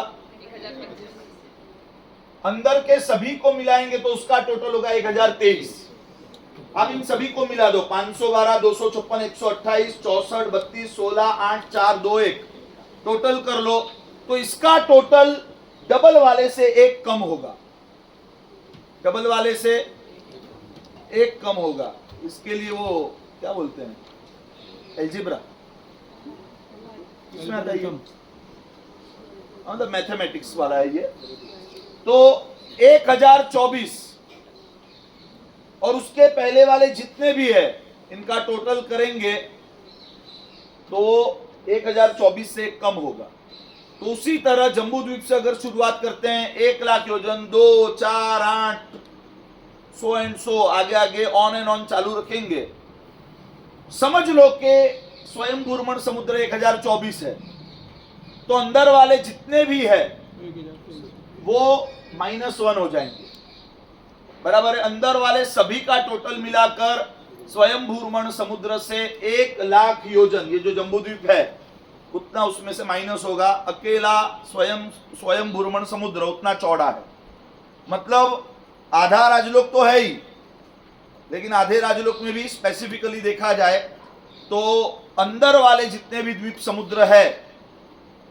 अंदर के सभी को मिलाएंगे तो उसका टोटल होगा 1023। अब इन सभी को मिला दो, 512, 256, 128, 64, 32, 16, 8, 4, 2, 1, टोटल कर लो तो इसका टोटल डबल वाले से 1 कम होगा। डबल वाले से 1 कम होगा। इसके लिए वो क्या बोलते हैं, एल्जेब्रा, इसमें आता है ये, मतलब मैथमेटिक्स वाला है ये। तो 1024 और उसके पहले वाले जितने भी है इनका टोटल करेंगे तो 1024 से कम होगा। तो उसी तरह जम्बू द्वीप से अगर शुरुआत करते हैं, 1 लाख योजन, 2, 4, 8, सो एंड सो, आगे आगे ऑन एंड ऑन चालू रखेंगे। समझ लो कि स्वयं भूर्मण समुद्र 1024 है, तो अंदर वाले जितने भी है वो -1 हो जाएंगे, बराबर है। अंदर वाले सभी का टोटल मिलाकर स्वयं भूर्मण समुद्र से 1 लाख योजन, ये जो जम्बू द्वीप है उतना उसमें से माइनस होगा। अकेला स्वयं भूर्मण समुद्र उतना चौड़ा है, मतलब आधा राजलोक तो है ही, लेकिन आधे राजलोक में भी स्पेसिफिकली देखा जाए तो अंदर वाले जितने भी द्वीप समुद्र है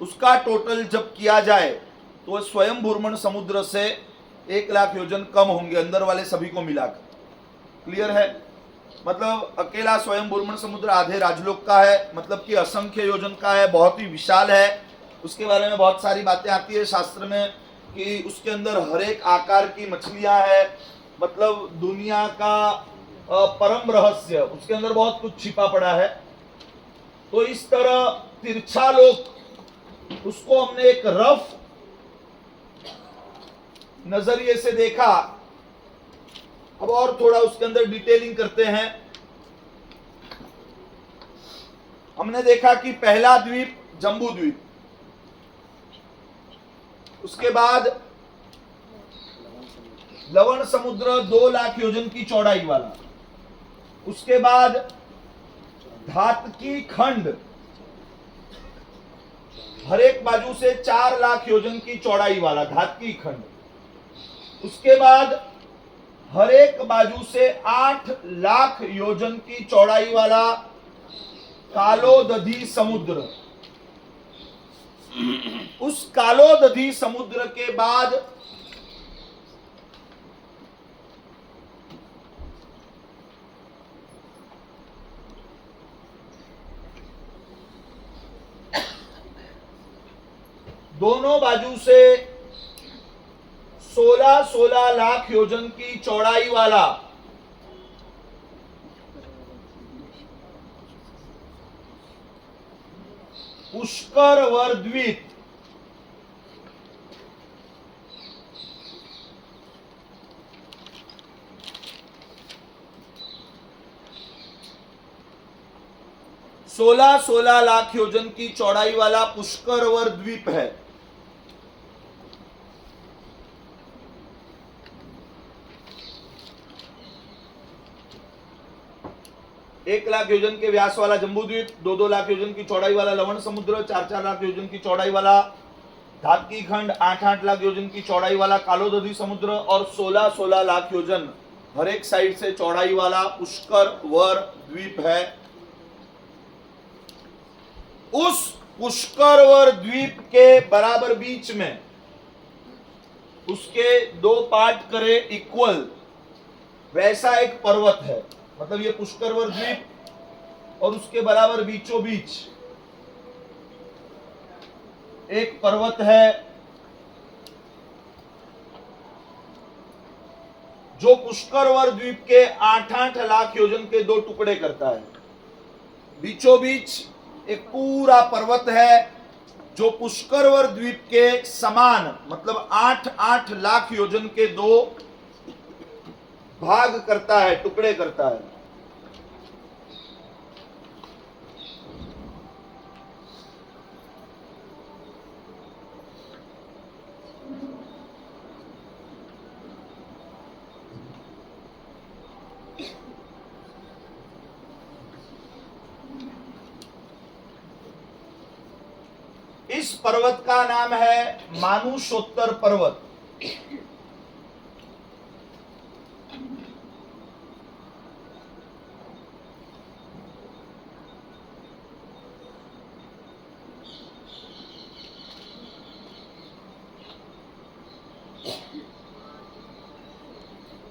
उसका टोटल जब किया जाए तो स्वयं भूर्मण समुद्र से 1 लाख योजन कम होंगे, अंदर वाले सभी को मिलाकर। क्लियर है? मतलब अकेला स्वयं भूर्मण समुद्र आधे राजलोक का है, मतलब कि असंख्य योजन का है, बहुत ही विशाल है। उसके बारे में बहुत सारी बातें आती है शास्त्र में कि उसके अंदर हर एक आकार की मछलियां हैं, मतलब दुनिया का परम रहस्य, उसके अंदर बहुत कुछ छिपा पड़ा है। तो इस तरह तिरछा लोक, उसको हमने एक रफ नजरिए से देखा। अब और थोड़ा उसके अंदर डिटेलिंग करते हैं। हमने देखा कि पहला द्वीप जम्बू द्वीप, उसके बाद लवण समुद्र 2 लाख योजन की चौड़ाई वाला, उसके बाद धातकी खंड हर एक बाजू से 4 लाख योजन की चौड़ाई वाला धातकी खंड, उसके बाद हर एक बाजू से 8 लाख योजन की चौड़ाई वाला कालोदधी समुद्र, उस कालोदधी समुद्र के बाद दोनों बाजू से 16-16 लाख योजन की चौड़ाई वाला पुष्कर द्वीप 16-16 लाख योजन की चौड़ाई वाला पुष्कर द्वीप है। एक लाख योजन के व्यास वाला जम्बू द्वीप, 2-2 लाख योजन की चौड़ाई वाला लवण समुद्र, 4-4 लाख योजन की चौड़ाई वाला धातकी खंड, 8-8 लाख योजन की चौड़ाई वाला कालोदधी समुद्र और 16-16 लाख योजन हर एक साइड से चौड़ाई वाला पुष्कर द्वीप है। उस पुष्कर द्वीप के बराबर बीच में उसके 2 पार्ट करे इक्वल वैसा एक पर्वत है। मतलब ये पुष्कर द्वीप और उसके बराबर बीचों बीच एक पर्वत है जो पुष्कर द्वीप के 8-8 लाख योजन के 2 टुकड़े करता है। बीचों बीच एक पूरा पर्वत है जो पुष्कर द्वीप के समान, मतलब 8-8 लाख योजन के 2 भाग करता है, टुकड़े करता है। इस पर्वत का नाम है मानुषोत्तर पर्वत।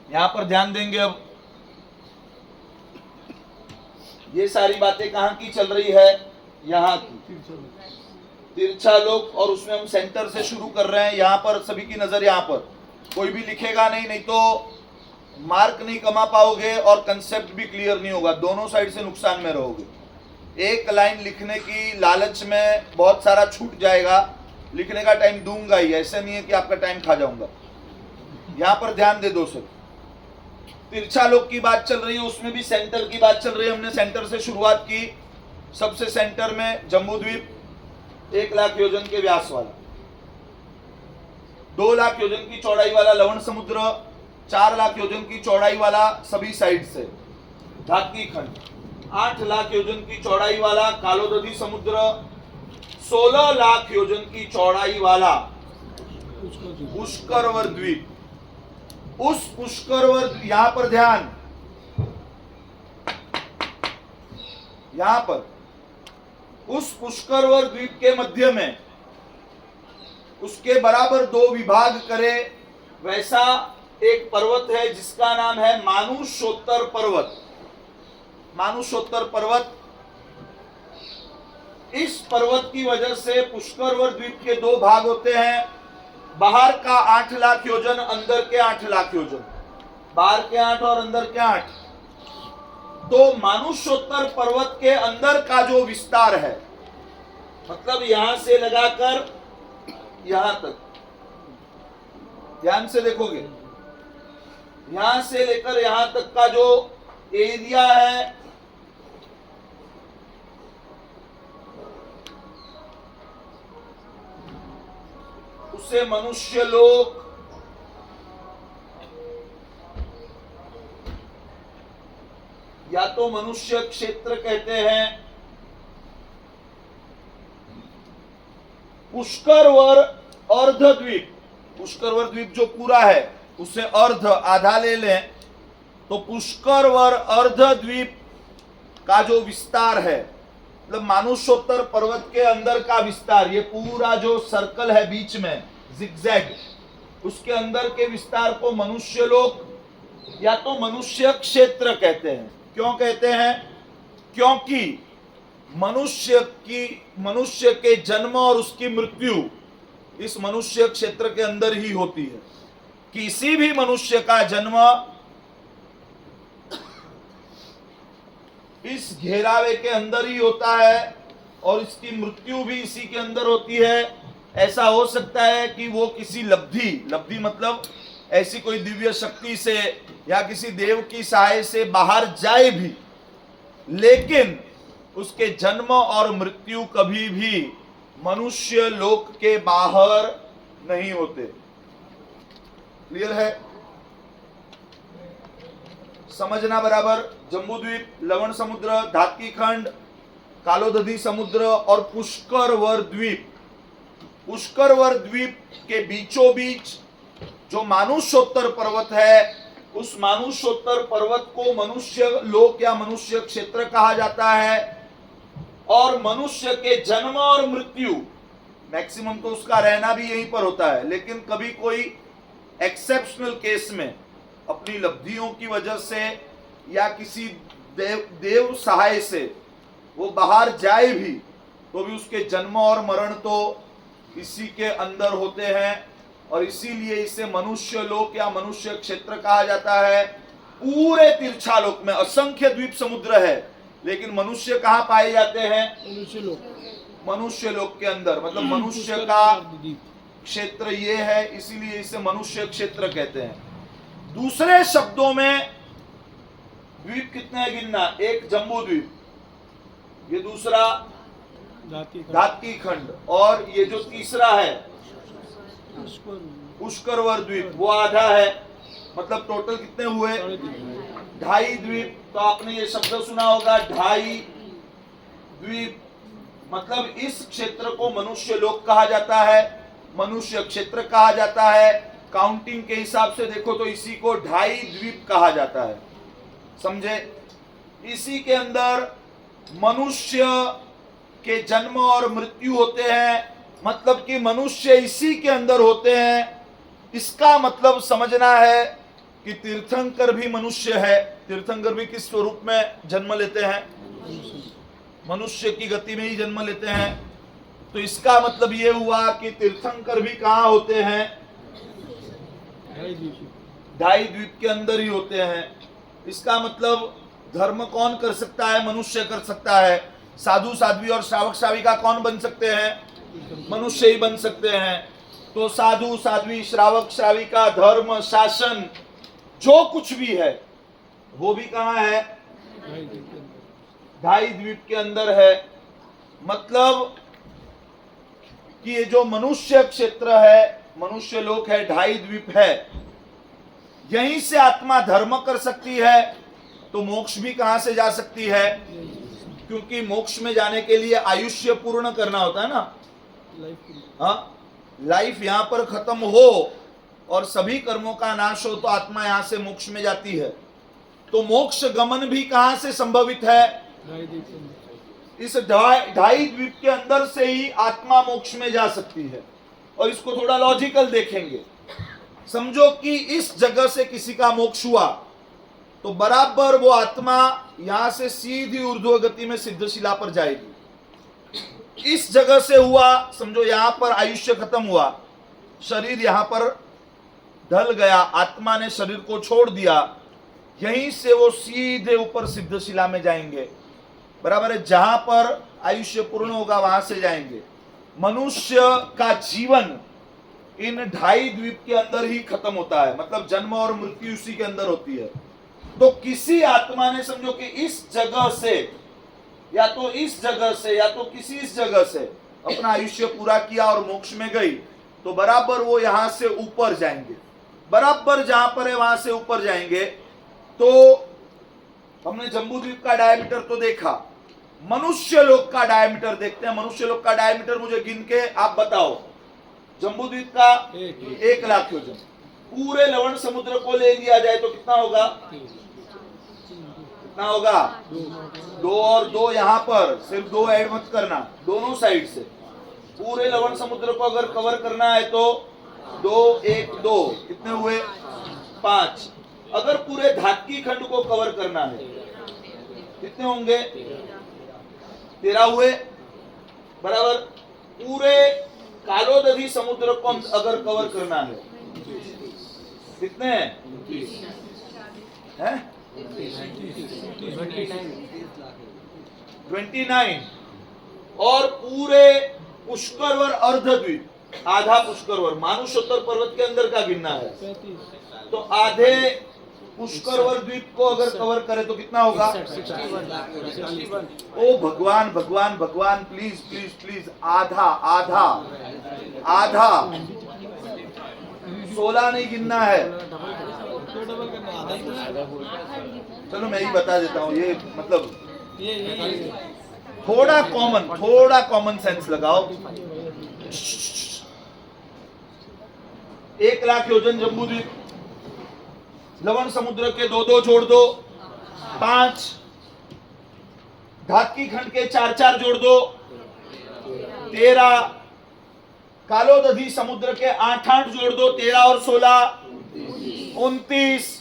यहां पर ध्यान देंगे। अब ये सारी बातें कहां की चल रही है? यहां की तिरछा लोक, और उसमें हम सेंटर से शुरू कर रहे हैं। यहां पर सभी की नजर यहां पर, कोई भी लिखेगा नहीं तो मार्क नहीं कमा पाओगे और कंसेप्ट भी क्लियर नहीं होगा, दोनों साइड से नुकसान में रहोगे। एक लाइन लिखने की लालच में बहुत सारा छूट जाएगा, लिखने का टाइम दूंगा ही, ऐसा नहीं है कि आपका टाइम खा जाऊंगा। यहां पर ध्यान दे दो सब। तिरछा लोक की बात चल रही है, उसमें भी सेंटर की बात चल रही है। हमने सेंटर से शुरुआत की। सबसे सेंटर में जम्बू द्वीप 1 लाख योजन के व्यास वाला, 2 लाख योजन की चौड़ाई वाला लवण समुद्र, 4 लाख योजन की चौड़ाई वाला सभी साइड से धातकी खंड, 8 लाख योजन की चौड़ाई वाला कालोदधी समुद्र, 16 लाख योजन की चौड़ाई वाला पुष्कर द्वीप। उस पुष्कर, यहां पर ध्यान, यहां पर उस पुष्कर द्वीप के मध्य में उसके बराबर 2 विभाग करे वैसा एक पर्वत है जिसका नाम है मानुषोत्तर पर्वत। मानुषोत्तर पर्वत, इस पर्वत की वजह से पुष्कर द्वीप के 2 भाग होते हैं। बाहर का 8 लाख योजन, अंदर के 8 लाख योजन, बाहर के 8 और अंदर के 8। तो मानुषोत्तर पर्वत के अंदर का जो विस्तार है, मतलब यहां से लगाकर यहां तक, ध्यान से देखोगे, यहां से लेकर यहां तक का जो एरिया है, उसे मनुष्य लोक या तो मनुष्य क्षेत्र कहते हैं। पुष्कर अर्धद्वीप, पुष्कर द्वीप जो पूरा है उसे अर्ध, आधा ले लें तो पुष्कर अर्धद्वीप का जो विस्तार है, मतलब मानुषोत्तर पर्वत के अंदर का विस्तार, ये पूरा जो सर्कल है बीच में जिगजैग, उसके अंदर के विस्तार को मनुष्य लोक या तो मनुष्य क्षेत्र कहते हैं। क्यों कहते हैं? क्योंकि मनुष्य के जन्म और उसकी मृत्यु इस मनुष्य क्षेत्र के अंदर ही होती है। किसी भी मनुष्य का जन्म इस घेरावे के अंदर ही होता है और इसकी मृत्यु भी इसी के अंदर होती है। ऐसा हो सकता है कि वो किसी लब्धि मतलब ऐसी कोई दिव्य शक्ति से या किसी देव की सहाय से बाहर जाए भी, लेकिन उसके जन्म और मृत्यु कभी भी मनुष्य लोक के बाहर नहीं होते। क्लियर है? समझना बराबर। जम्बूद्वीप, लवण समुद्र, धात्की खंड, कालोदधी समुद्र और पुष्करवर द्वीप। पुष्करवर द्वीप के बीचों बीच जो मानुष्योत्तर पर्वत है, उस मानुष्योत्तर पर्वत को मनुष्य लोक या मनुष्य क्षेत्र कहा जाता है। और मनुष्य के जन्म और मृत्यु मैक्सिमम तो उसका रहना भी यहीं पर होता है, लेकिन कभी कोई एक्सेप्शनल केस में अपनी लब्धियों की वजह से या किसी देव सहाय से वो बाहर जाए भी, तो भी उसके जन्म और मरण तो इसी के अंदर होते हैं। और इसीलिए इसे मनुष्य लोक या मनुष्य क्षेत्र कहा जाता है। पूरे तिरछालोक में असंख्य द्वीप समुद्र है, लेकिन मनुष्य कहाँ पाए जाते हैं? मनुष्य लोक के अंदर, मतलब मनुष्य का क्षेत्र ये है, इसीलिए इसे मनुष्य क्षेत्र कहते हैं। दूसरे शब्दों में द्वीप कितने हैं गिनना? एक जम्बू द्वीप, ये दूसरा धात्की खंड, और ये जो तीसरा है पुष्करवर द्वीप, वो आधा है। मतलब टोटल कितने हुए? 2.5 द्वीप। तो आपने ये शब्द सुना होगा, 2.5 द्वीप। मतलब इस क्षेत्र को मनुष्य लोक कहा जाता है, मनुष्य क्षेत्र कहा जाता है। काउंटिंग के हिसाब से देखो तो इसी को 2.5 द्वीप कहा जाता है। समझे? इसी के अंदर मनुष्य के जन्म और मृत्यु होते हैं, मतलब कि मनुष्य इसी के अंदर होते हैं। इसका मतलब समझना है कि तीर्थंकर भी मनुष्य है। तीर्थंकर भी किस स्वरूप में जन्म लेते हैं? मनुष्य की गति में ही जन्म लेते हैं। तो इसका मतलब ये हुआ कि तीर्थंकर भी कहाँ होते हैं? 2.5 द्वीप के अंदर ही होते हैं। इसका मतलब धर्म कौन कर सकता है? मनुष्य कर सकता है। साधु साध्वी और श्रावक श्राविका कौन बन सकते हैं? मनुष्य ही बन सकते हैं। तो साधु साध्वी, श्रावक श्राविका, धर्म, शासन, जो कुछ भी है वो भी कहाँ है? 2.5 द्वीप के अंदर है। मतलब कि ये जो मनुष्य क्षेत्र है, मनुष्य लोक है, 2.5 द्वीप है, यहीं से आत्मा धर्म कर सकती है। तो मोक्ष भी कहां से जा सकती है? क्योंकि मोक्ष में जाने के लिए आयुष्य पूर्ण करना होता है ना। हाँ, लाइफ यहां पर खत्म हो और सभी कर्मों का नाश हो तो आत्मा यहां से मोक्ष में जाती है। तो मोक्ष गमन भी कहां से संभवित है? इस 2.5 द्वीप के अंदर से ही आत्मा मोक्ष में जा सकती है। और इसको थोड़ा लॉजिकल देखेंगे। समझो कि इस जगह से किसी का मोक्ष हुआ तो बराबर वो आत्मा यहां से सीधी ऊर्ध्व गति में सिद्धशिला पर जाएगी। इस जगह से हुआ, समझो यहां पर आयुष्य खत्म हुआ, शरीर यहां पर ढल गया, आत्मा ने शरीर को छोड़ दिया, यहीं से वो सीधे ऊपर सिद्धशिला में जाएंगे। बराबर है? जहां पर आयुष्य पूर्ण होगा वहां से जाएंगे। मनुष्य का जीवन इन 2.5 द्वीप के अंदर ही खत्म होता है। मतलब जन्म और मृत्यु उसी के अंदर होती है। तो किसी आत्मा ने समझो कि इस जगह से या तो इस जगह से या तो किसी इस जगह से अपना आयुष्य पूरा किया और मोक्ष में गई, तो बराबर वो यहां से ऊपर जाएंगे। बराबर जहां पर है वहां से ऊपर जाएंगे। तो हमने जम्बूद्वीप का डायमीटर तो देखा, मनुष्य लोक का डायमीटर देखते हैं। मनुष्य लोक का डायमीटर मुझे गिन के आप बताओ। जम्बूद्वीप का 1 लाख योजन। पूरे लवण समुद्र को ले लिया जाए तो कितना होगा? कितना होगा? 2 और 2 यहां पर, सिर्फ 2 ऐड मत करना, दोनों साइड से। पूरे लवण समुद्र को अगर कवर करना है तो 2, 1, 2 कितने हुए? 5। अगर पूरे धात्की खंड को कवर करना है कितने होंगे? 13 हुए। बराबर। पूरे कालोदधी समुद्र को अगर कवर करना है कितने हैं 29 और पूरे पुष्करवर अर्धद्वीप आधा पुष्करवर मानुषोत्तर पर्वत के अंदर का गिनना है तो आधे पुष्करवर द्वीप को अगर कवर करे तो कितना होगा ओ भगवान भगवान भगवान प्लीज प्लीज प्लीज आधा आधा आधा 16 नहीं गिनना है चलो मैं ही बता देता हूँ ये मतलब थोड़ा कॉमन सेंस लगाओ 1 लाख योजन जम्बूद्वीप लवण समुद्र के 2-2 जोड़ दो 5 धातकी खंड के 4-4 जोड़ दो 13 कालोदधी समुद्र के 8-8 जोड़ दो 13 और 16 29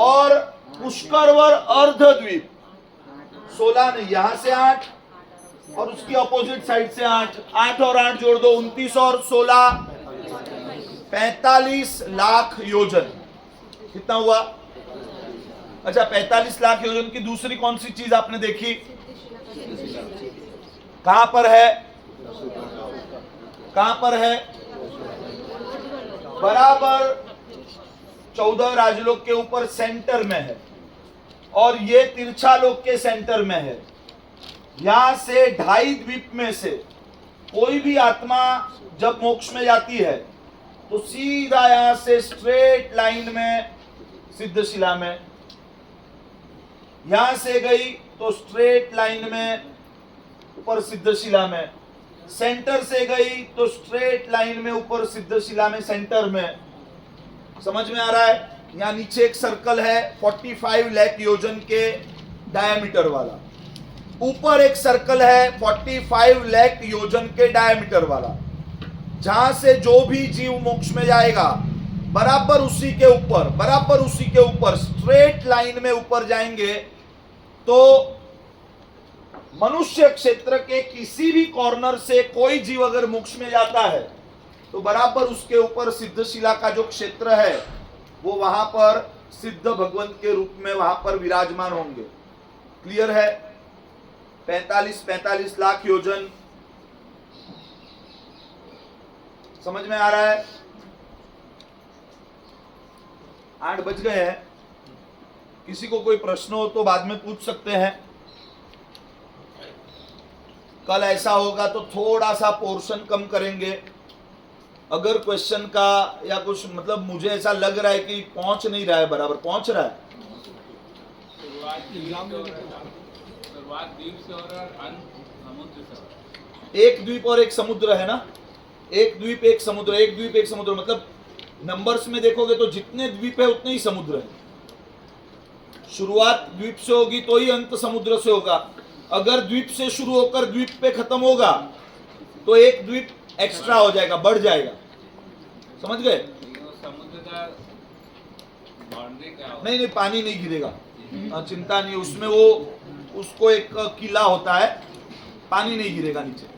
और पुष्करवर अर्धद्वीप 16 नहीं यहां से 8 और उसकी अपोजिट साइड से 8 और 8 जोड़ दो 29 और 16 45 लाख योजन कितना हुआ अच्छा 45 लाख योजन की दूसरी कौन सी चीज आपने देखी कहां पर है बराबर 14 राजलोक के ऊपर सेंटर में है और ये तिरछा लोक के सेंटर में है यहां से 2.5 द्वीप में से कोई भी आत्मा जब मोक्ष में जाती है तो सीधा यहां से स्ट्रेट लाइन में सिद्धशिला में यहां से गई तो स्ट्रेट लाइन में ऊपर सिद्धशिला में सेंटर से गई तो स्ट्रेट लाइन में ऊपर सिद्धशिला में सेंटर में समझ में आ रहा है यहाँ नीचे एक सर्कल है 45 लाख योजन के डायमीटर वाला ऊपर एक सर्कल है 45 लाख योजन के डायमीटर वाला जहां से जो भी जीव मोक्ष में जाएगा बराबर उसी के ऊपर स्ट्रेट लाइन में ऊपर जाएंगे तो मनुष्य क्षेत्र के किसी भी कॉर्नर से कोई जीव अगर मोक्ष में जाता है तो बराबर उसके ऊपर सिद्धशिला का जो क्षेत्र है वो वहां पर सिद्ध भगवंत के रूप में वहां पर विराजमान होंगे क्लियर है 45 लाख योजन समझ में आ रहा है 8 बज गए हैं किसी को कोई प्रश्न हो तो बाद में पूछ सकते हैं कल ऐसा होगा तो थोड़ा सा पोर्शन कम करेंगे अगर क्वेश्चन का या कुछ मतलब मुझे ऐसा लग रहा है कि पहुंच नहीं रहा है बराबर पहुंच रहा है शुरुआत द्वीप से और अंत समुद्र से एक द्वीप और एक समुद्र है ना एक द्वीप एक समुद्र मतलब नंबर्स में देखोगे तो जितने द्वीप है उतने ही समुद्र है शुरुआत द्वीप से होगी तो ही अंत समुद्र से होगा अगर द्वीप से शुरू होकर द्वीप पे खत्म होगा तो एक द्वीप एक्स्ट्रा हो जाएगा बढ़ जाएगा समझ गए समुद्र का बाउंड्री क्या होगा नहीं पानी नहीं गिरेगा चिंता नहीं उसमें वो उसको एक किला होता है पानी नहीं गिरेगा नीचे